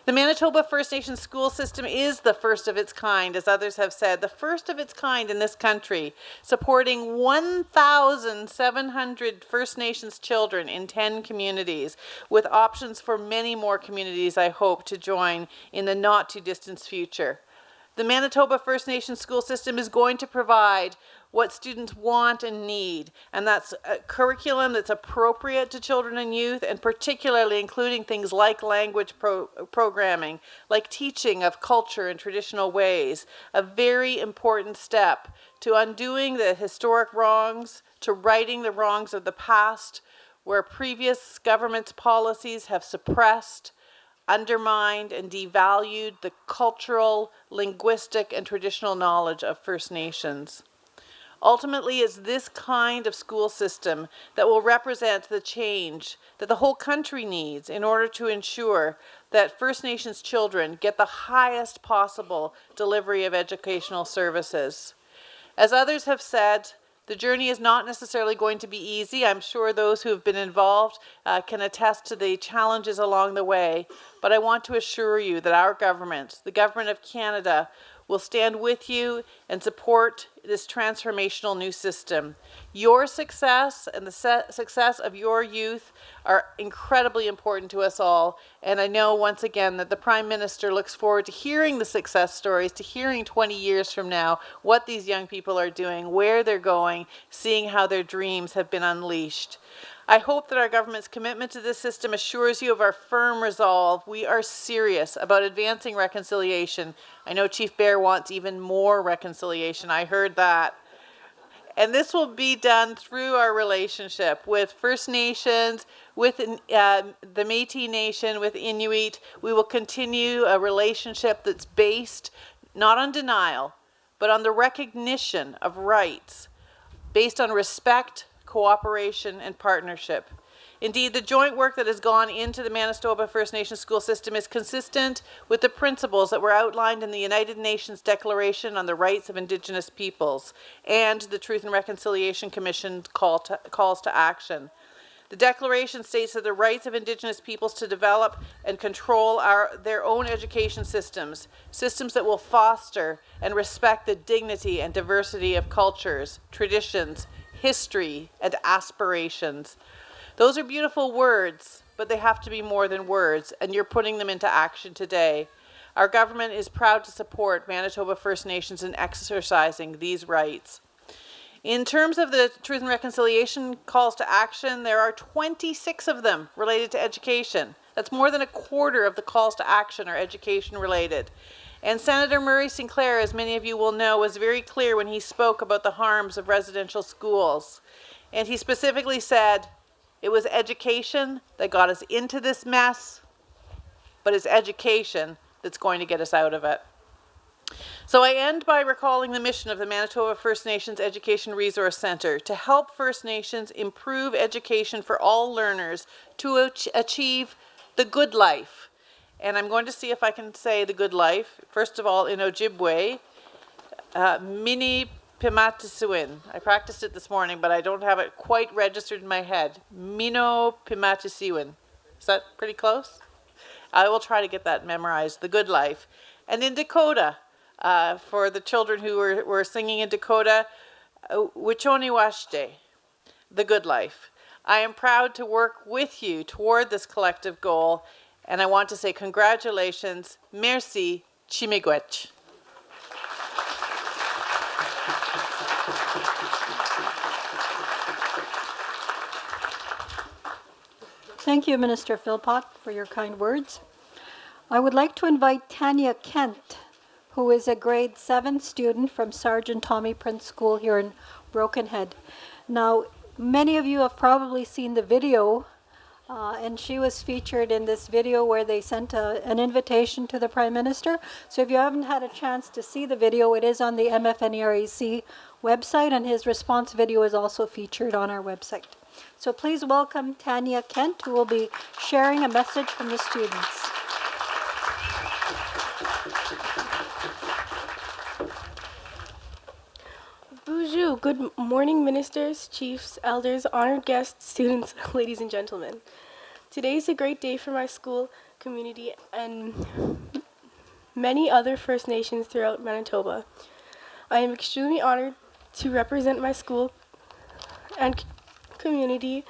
The Manitoba First Nations school system is the first of its kind, as others have said, the first of its kind in this country, supporting 1,700 First Nations children in 10 communities, with options for many more communities, I hope, to join in the not-too-distant future. The Manitoba First Nations school system is going to provide what students want and need, and that's a curriculum that's appropriate to children and youth, and particularly including things like language programming, like teaching of culture and traditional ways, a very important step to undoing the historic wrongs, to righting the wrongs of the past, where previous government's policies have suppressed, undermined, and devalued the cultural, linguistic, and traditional knowledge of First Nations. Ultimately, it's this kind of school system that will represent the change that the whole country needs in order to ensure that First Nations children get the highest possible delivery of educational services. As others have said, the journey is not necessarily going to be easy. I'm sure those who have been involved can attest to the challenges along the way, but I want to assure you that our government, the Government of Canada, will stand with you and support this transformational new system. Your success and the success of your youth are incredibly important to us all, and I know once again that the Prime Minister looks forward to hearing the success stories, to hearing 20 years from now what these young people are doing, where they're going, seeing how their dreams have been unleashed. I hope that our government's commitment to this system assures you of our firm resolve. We are serious about advancing reconciliation. I know Chief Bear wants even more reconciliation. I heard that. And this will be done through our relationship with First Nations, with the Métis Nation, with Inuit. We will continue a relationship that's based not on denial, but on the recognition of rights, based on respect, cooperation, and partnership. Indeed, the joint work that has gone into the Manitoba First Nations school system is consistent with the principles that were outlined in the United Nations Declaration on the Rights of Indigenous Peoples and the Truth and Reconciliation Commission's calls to action. The Declaration states that the rights of Indigenous peoples to develop and control their own education systems that will foster and respect the dignity and diversity of cultures, traditions, history, and aspirations. Those are beautiful words, but they have to be more than words, and you're putting them into action today. Our government is proud to support Manitoba First Nations in exercising these rights. In terms of the Truth and Reconciliation calls to action, there are 26 of them related to education. That's more than a quarter of the calls to action are education related. And Senator Murray Sinclair, as many of you will know, was very clear when he spoke about the harms of residential schools. And he specifically said it was education that got us into this mess, but it's education that's going to get us out of it. So I end by recalling the mission of the Manitoba First Nations Education Resource Centre to help First Nations improve education for all learners to achieve the good life. And I'm going to see if I can say the good life. First of all, in Ojibwe, Mini Pimatisuin. I practiced it this morning, but I don't have it quite registered in my head. Mino Pimatisuin. Is that pretty close? I will try to get that memorized. The good life. And in Dakota, for the children who were singing in Dakota, Wichoni Washte, the good life. I am proud to work with you toward this collective goal, and I want to say congratulations, merci, chimigwech. Thank you, Minister Philpott, for your kind words. I would like to invite Tanya Kent, who is a grade 7 student from Sergeant Tommy Prince School here in Broken Head. Now, many of you have probably seen the video, and she was featured in this video where they sent an invitation to the Prime Minister. So if you haven't had a chance to see the video, it is on the MFNERC website, and his response video is also featured on our website. So please welcome Tanya Kent, who will be sharing a message from the students. Bonjour. Good morning, ministers, chiefs, elders, honored guests, students, ladies and gentlemen. Today is a great day for my school, community, and many other First Nations throughout Manitoba. I am extremely honored to represent my school and community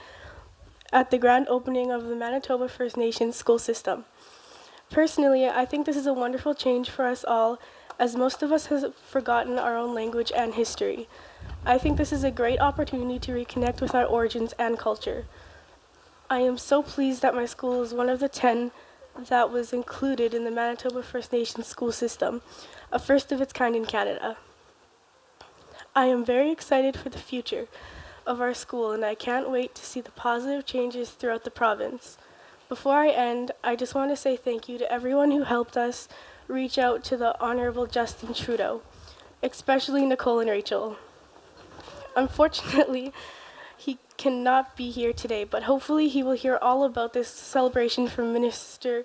at the grand opening of the Manitoba First Nations school system. Personally, I think this is a wonderful change for us all, as most of us have forgotten our own language and history. I think this is a great opportunity to reconnect with our origins and culture. I am so pleased that my school is one of the 10 that was included in the Manitoba First Nations school system, a first of its kind in Canada. I am very excited for the future of our school, and I can't wait to see the positive changes throughout the province. Before I end, I just want to say thank you to everyone who helped us reach out to the Honorable Justin Trudeau, especially Nicole and Rachel. Unfortunately, he cannot be here today, but hopefully he will hear all about this celebration from Minister,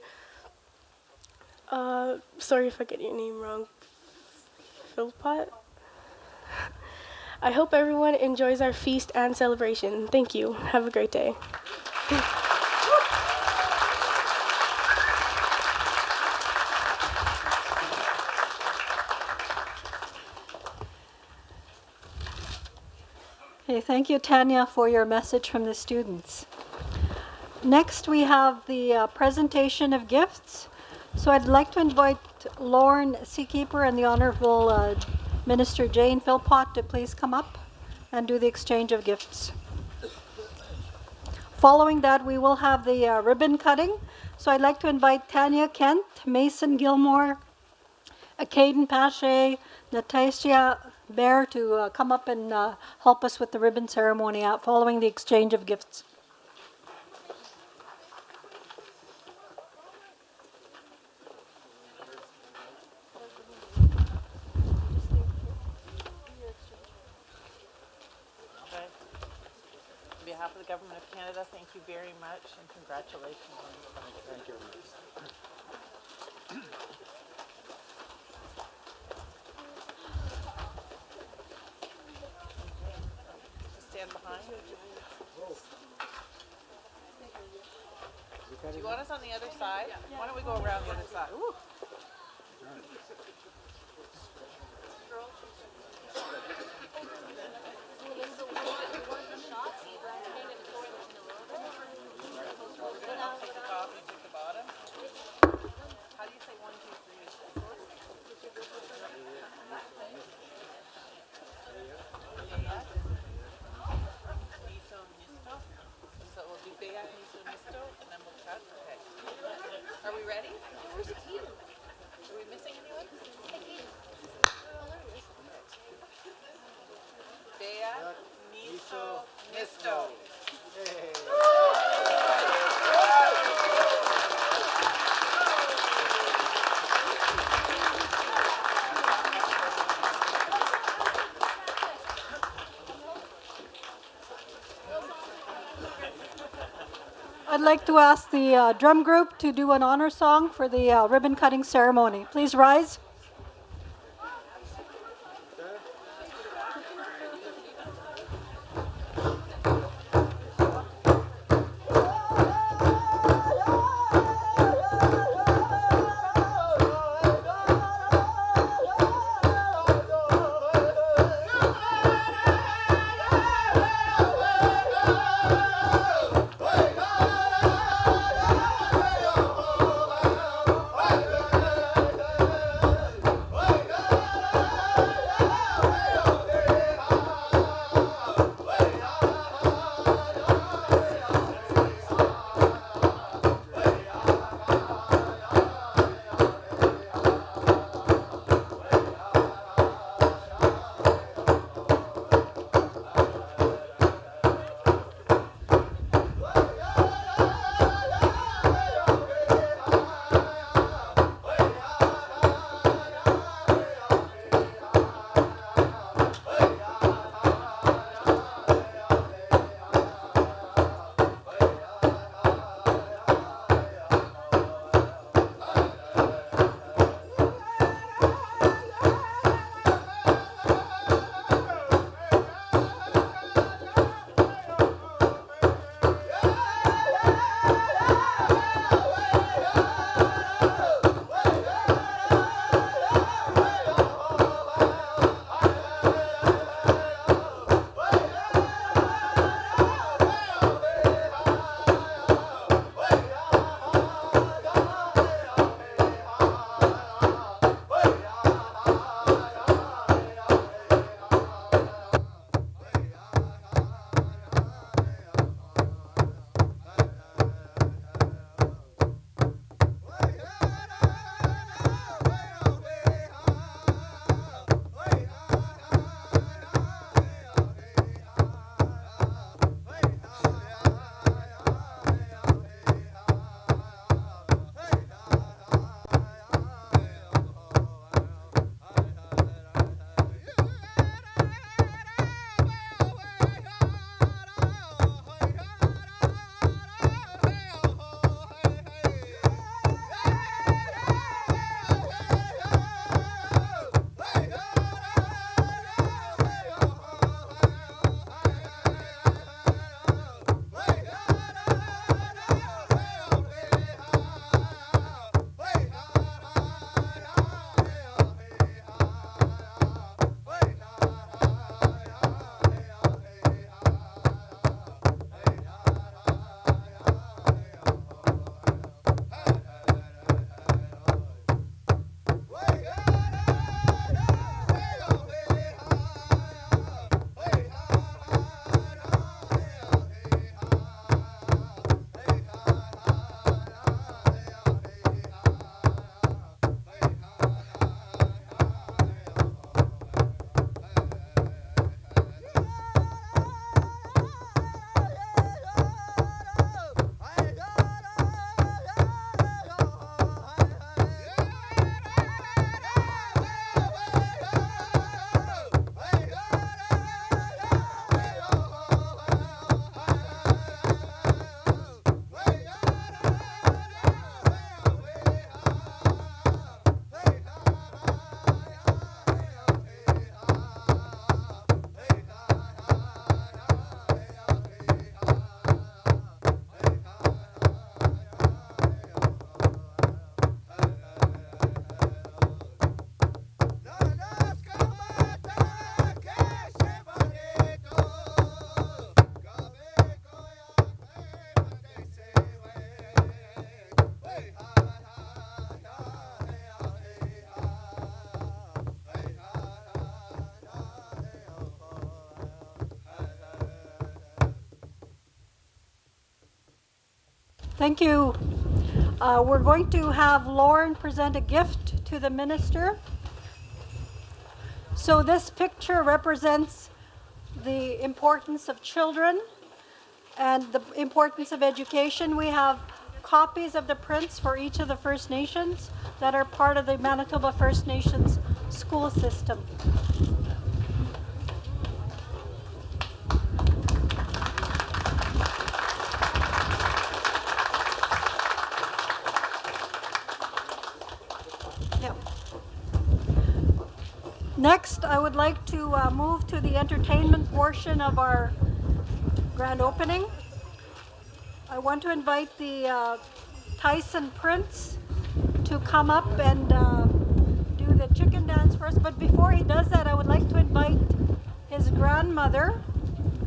sorry if I get your name wrong, Philpott? I hope everyone enjoys our feast and celebration. Thank you. Have a great day. Okay, thank you, Tanya, for your message from the students. Next, we have the presentation of gifts. So I'd like to invite Lauren Seakeeper and the Honorable Minister Jane Philpott to please come up and do the exchange of gifts. Following that, we will have the ribbon cutting. So I'd like to invite Tanya Kent, Mason Gilmore, Caden Pache, Natasha Bear to come up and help us with the ribbon ceremony following the exchange of gifts. On behalf of the Government of Canada, thank you very much and congratulations on this. Thank you. Stand behind. Do you want us on the other side? Why don't we go around the other side? Ooh. How do you say 1, 2, 3? So we'll do Bea, Niso, Nisto, and then we'll cut. Okay. Are we ready? Are we missing anyone? Bea, Niso, Misto. I'd like to ask the drum group to do an honor song for the ribbon cutting ceremony. Please rise. Thank you. We're going to have Lauren present a gift to the minister. So this picture represents the importance of children and the importance of education. We have copies of the prints for each of the First Nations that are part of the Manitoba First Nations school system. Yep. Next, I would like to move to the entertainment portion of our grand opening. I want to invite the Tyson Prince to come up and do the chicken dance first. But before he does that, I would like to invite his grandmother,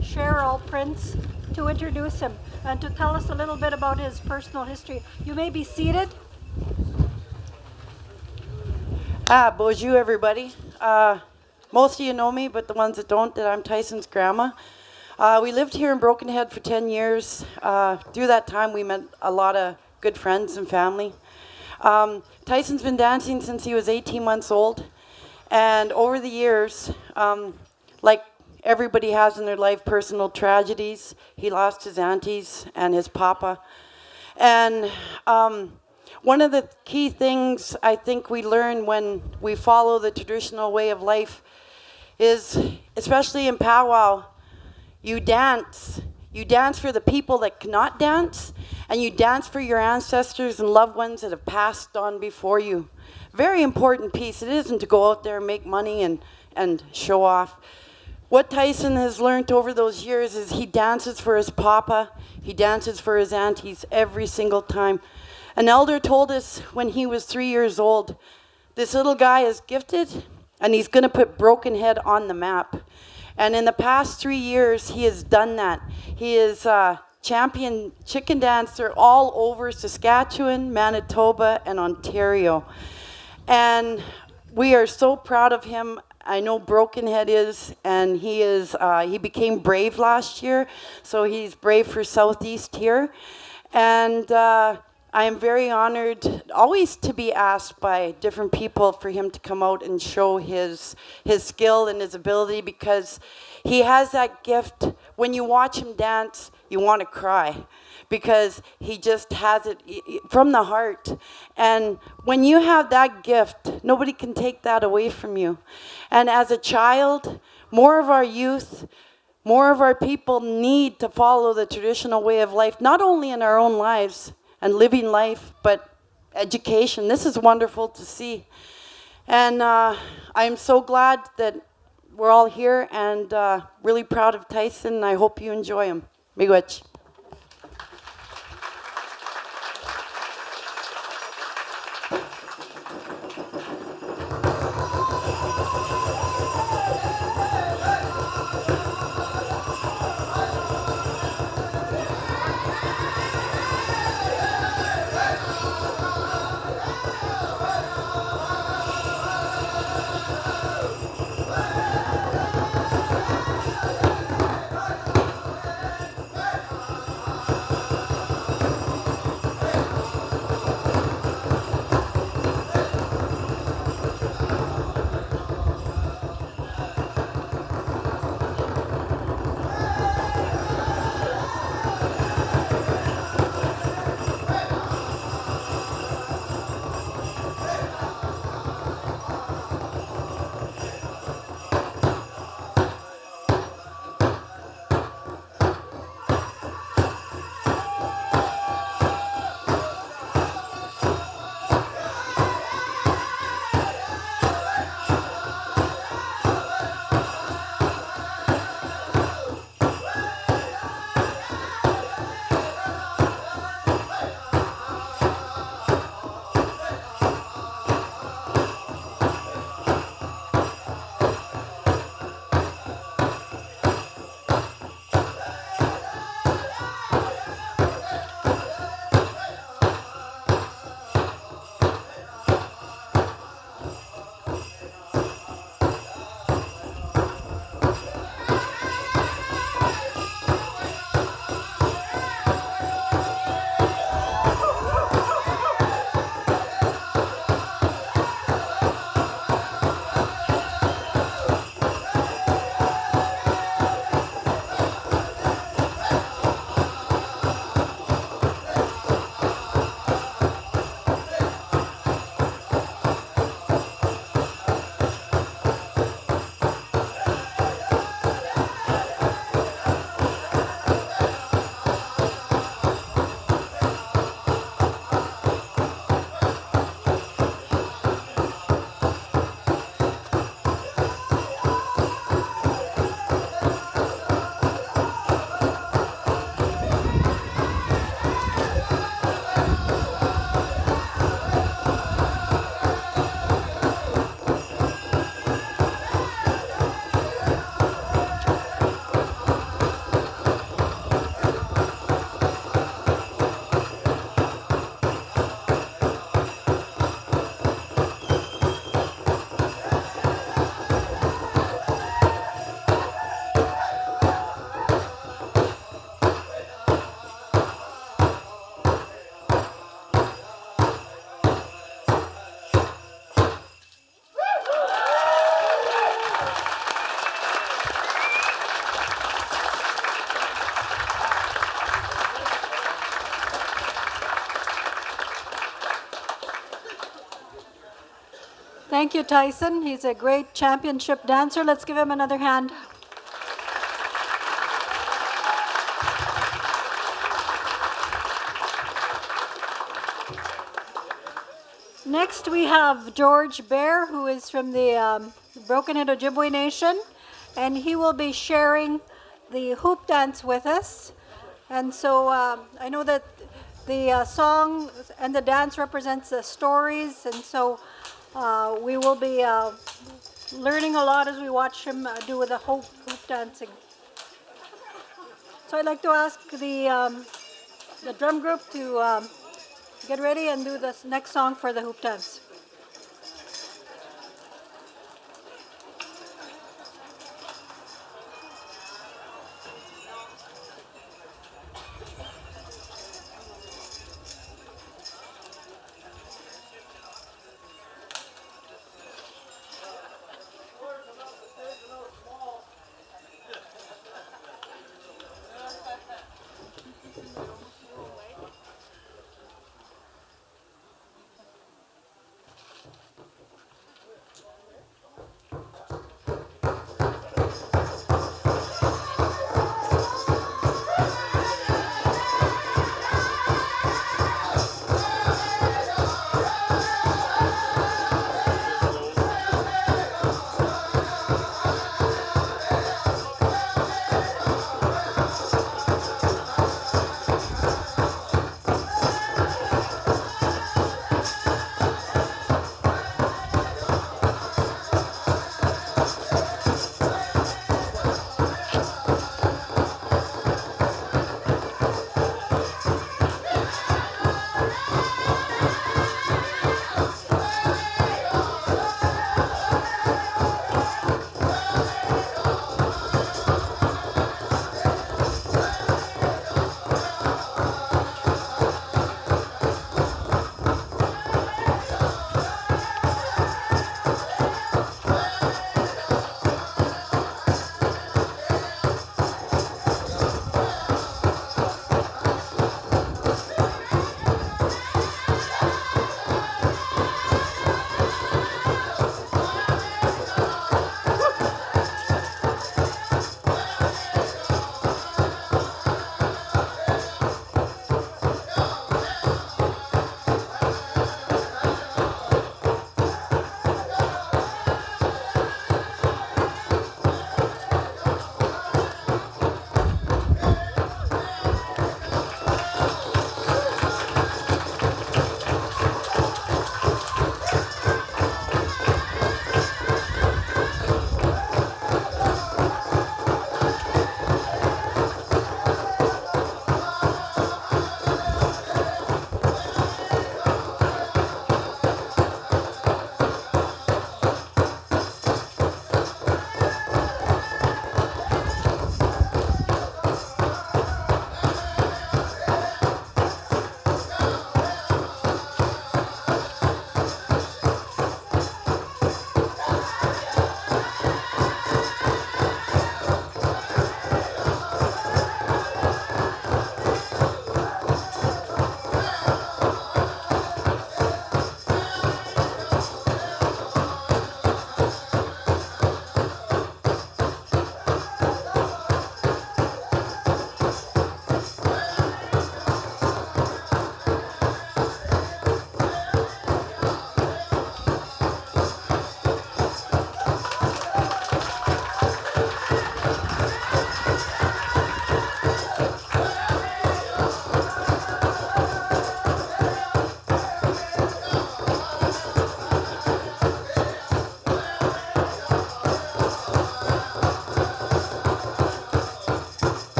Cheryl Prince, to introduce him and to tell us a little bit about his personal history. You may be seated. Bonjour, everybody. Most of you know me, but the ones that don't, that I'm Tyson's grandma. We lived here in Broken Head for 10 years. Through that time, we met a lot of good friends and family. Tyson's been dancing since he was 18 months old. And over the years, like everybody has in their life, personal tragedies. He lost his aunties and his papa. And one of the key things I think we learn when we follow the traditional way of life is, especially in powwow, you dance. You dance for the people that cannot dance, and you dance for your ancestors and loved ones that have passed on before you. Very important piece. It isn't to go out there and make money and show off. What Tyson has learned over those years is he dances for his papa, he dances for his aunties every single time. An elder told us when he was 3 years old, this little guy is gifted and he's going to put Broken Head on the map. And in the past 3 years, he has done that. He is a champion chicken dancer all over Saskatchewan, Manitoba, and Ontario. And we are so proud of him. I know Broken Head is, and he became brave last year, so he's brave for Southeast here. And I am very honored always to be asked by different people for him to come out and show his skill and his ability, because he has that gift. When you watch him dance, you want to cry, because he just has it from the heart. And when you have that gift, nobody can take that away from you. And as a child, more of our youth, more of our people need to follow the traditional way of life, not only in our own lives and living life, but education. This is wonderful to see. And I'm so glad that we're all here, and really proud of Tyson, and I hope you enjoy him. Miigwech. Thank you, Tyson. He's a great championship dancer. Let's give him another hand. Next, we have George Bear, who is from the Broken Head Ojibwe Nation, and he will be sharing the hoop dance with us. And so I know that the song and the dance represents the stories, and so we will be learning a lot as we watch him do the hoop dancing. So I'd like to ask the drum group to get ready and do this next song for the hoop dance.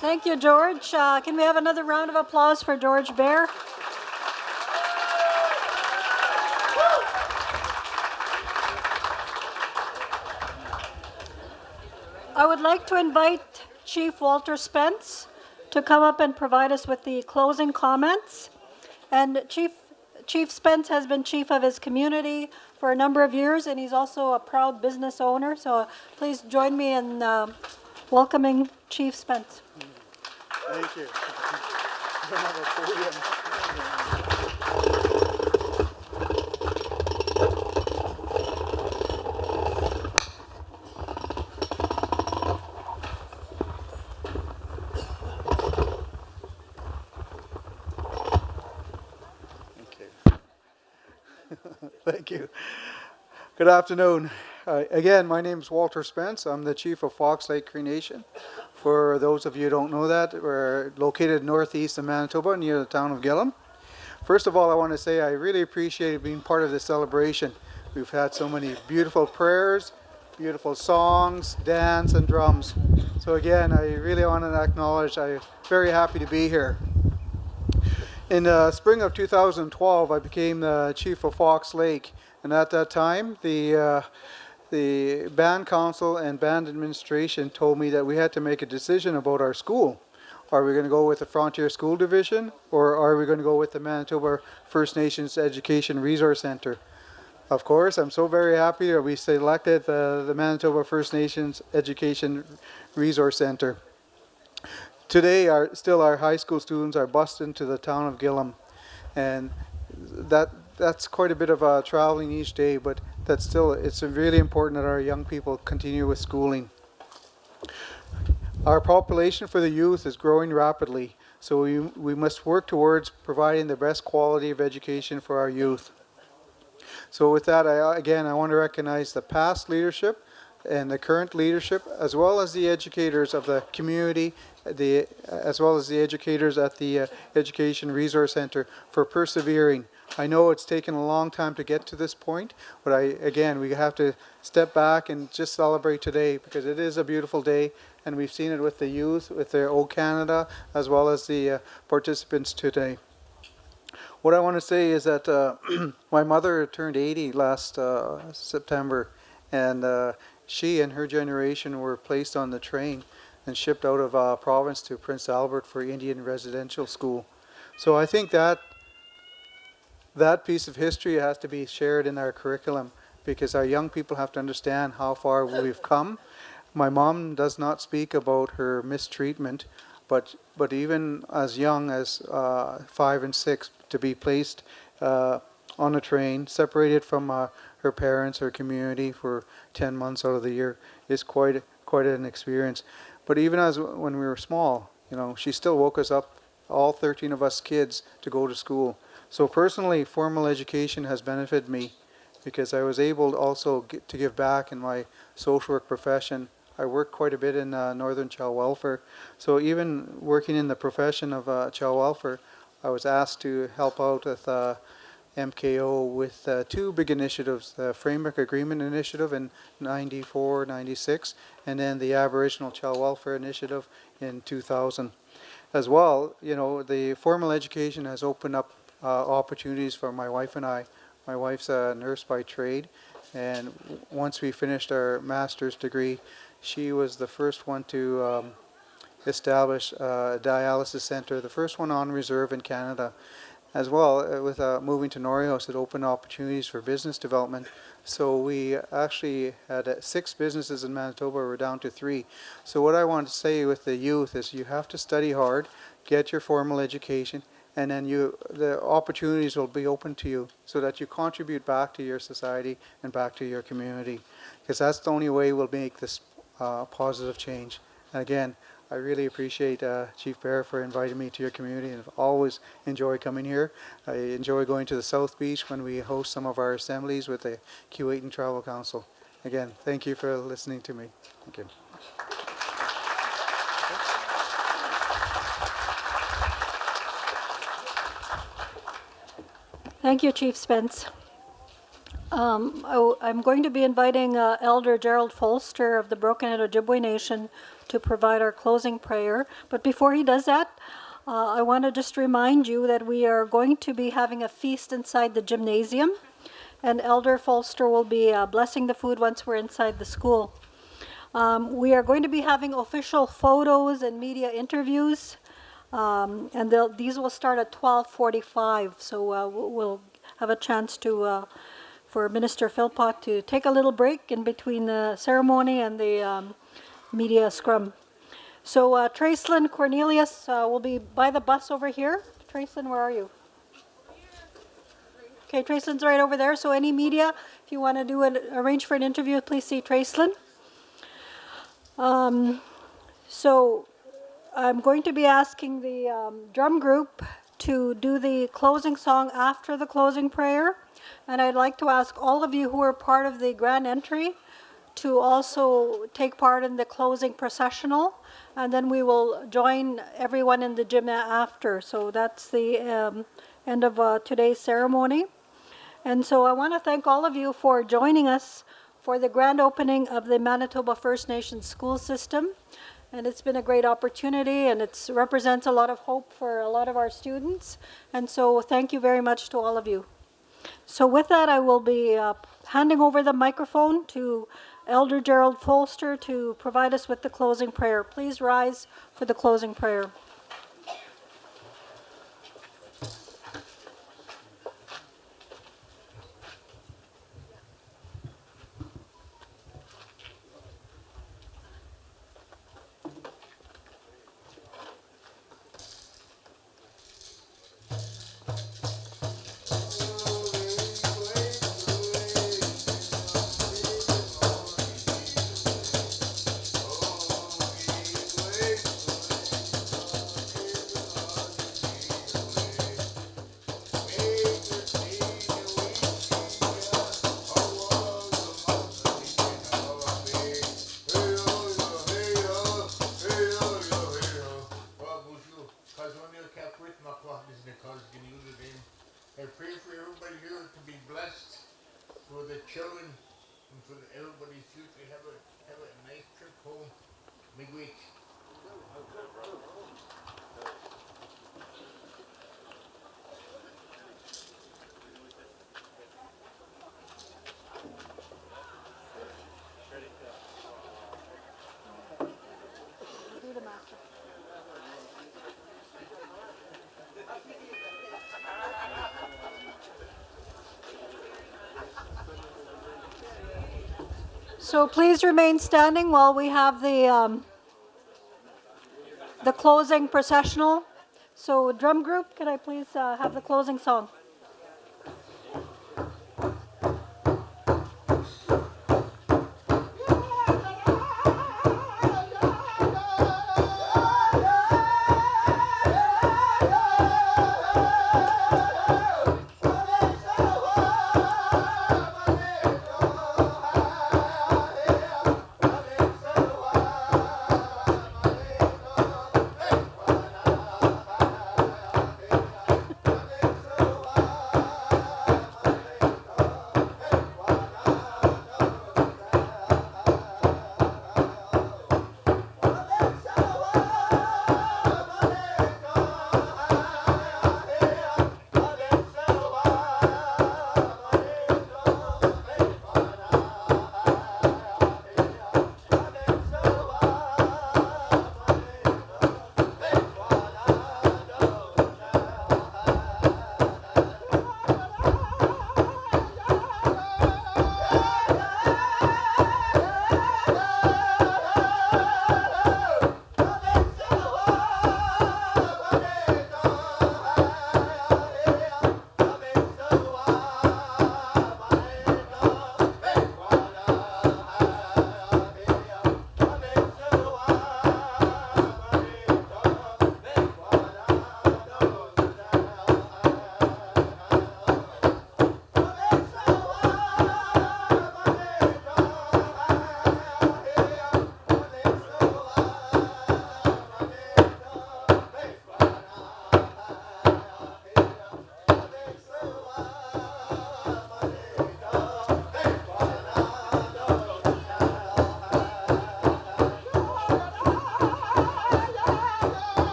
Thank you, George. Can we have another round of applause for George Bear? I would like to invite Chief Walter Spence to come up and provide us with the closing comments. And Chief Spence has been chief of his community for a number of years, and he's also a proud business owner. So please join me in welcoming Chief Spence. Thank you. Thank you. Good afternoon. Again, my name is Walter Spence. I'm the chief of Fox Lake Cree Nation. For those of you who don't know that, we're located northeast of Manitoba near the town of Gillam. First of all, I want to say I really appreciate being part of this celebration. We've had so many beautiful prayers, beautiful songs, dance, and drums. So again, I really want to acknowledge I'm very happy to be here. In the spring of 2012, I became the chief of Fox Lake, and at that time, the band council and band administration told me that we had to make a decision about our school. Are we going to go with the Frontier School Division, or are we going to go with the Manitoba First Nations Education Resource Center? Of course, I'm so very happy that we selected the Manitoba First Nations Education Resource Center. Today, our high school students are bused into the town of Gillam, and that's quite a bit of traveling each day, but it's really important that our young people continue with schooling. Our population for the youth is growing rapidly, so we must work towards providing the best quality of education for our youth. So with that, I want to recognize the past leadership and the current leadership, as well as the educators of the community, as well as the educators at the Education Resource Center for persevering. I know it's taken a long time to get to this point, but we have to step back and just celebrate today, because it is a beautiful day, and we've seen it with the youth, with the O Canada, as well as the participants today. What I want to say is that my mother turned 80 last September, and she and her generation were placed on the train and shipped out of province to Prince Albert for Indian residential school. So I think that piece of history has to be shared in our curriculum, because our young people have to understand how far we've come. My mom does not speak about her mistreatment, but even as young as 5 and 6, to be placed on a train, separated from her parents, her community for 10 months out of the year, is quite an experience. But even when we were small, she still woke us up, all 13 of us kids, to go to school. So personally, formal education has benefited me, because I was able also to give back in my social work profession. I worked quite a bit in Northern Child Welfare. So even working in the profession of child welfare, I was asked to help out with MKO with 2 big initiatives, the Framework Agreement Initiative in 94, 96, and then the Aboriginal Child Welfare Initiative in 2000. As well, the formal education has opened up opportunities for my wife and I. My wife's a nurse by trade, and once we finished our master's degree, she was the first one to establish a dialysis center, the first one on reserve in Canada. As well, with moving to Norrie-House, it opened opportunities for business development. So we actually had 6 businesses in Manitoba. We're down to 3. So what I want to say with the youth is you have to study hard, get your formal education, and then the opportunities will be open to you, so that you contribute back to your society and back to your community, because that's the only way we'll make this positive change. And again, I really appreciate Chief Bear for inviting me to your community, and I've always enjoyed coming here. I enjoy going to the South Beach when we host some of our assemblies with the Keewatin Travel Council. Again, thank you for listening to me. Thank you. Thank you, Chief Spence. I'm going to be inviting Elder Gerald Folster of the Broken Head Ojibwe Nation to provide our closing prayer. But before he does that, I want to just remind you that we are going to be having a feast inside the gymnasium, and Elder Folster will be blessing the food once we're inside the school. We are going to be having official photos and media interviews, and these will start at 12:45. So we'll have a chance to for Minister Philpott to take a little break in between the ceremony and the media scrum. So Tracelyn Cornelius will be by the bus over here. Tracelyn, where are you? Okay, Tracelyn's right over there. So any media, if you want to arrange for an interview, please see Tracelyn. So I'm going to be asking the drum group to do the closing song after the closing prayer. And I'd like to ask all of you who are part of the grand entry to also take part in the closing processional. And then we will join everyone in the gym after. So that's the end of today's ceremony. And so I want to thank all of you for joining us for the grand opening of the Manitoba First Nations school system. And it's been a great opportunity, and it represents a lot of hope for a lot of our students. And so thank you very much to all of you. So with that, I will be handing over the microphone to Elder Gerald Folster to provide us with the closing prayer. Please rise for the closing prayer. I pray for everybody here to be blessed, for the children, and for everybody's future. Have a nice trip home midweek. So please remain standing while we have the closing processional. So drum group, can I please have the closing song?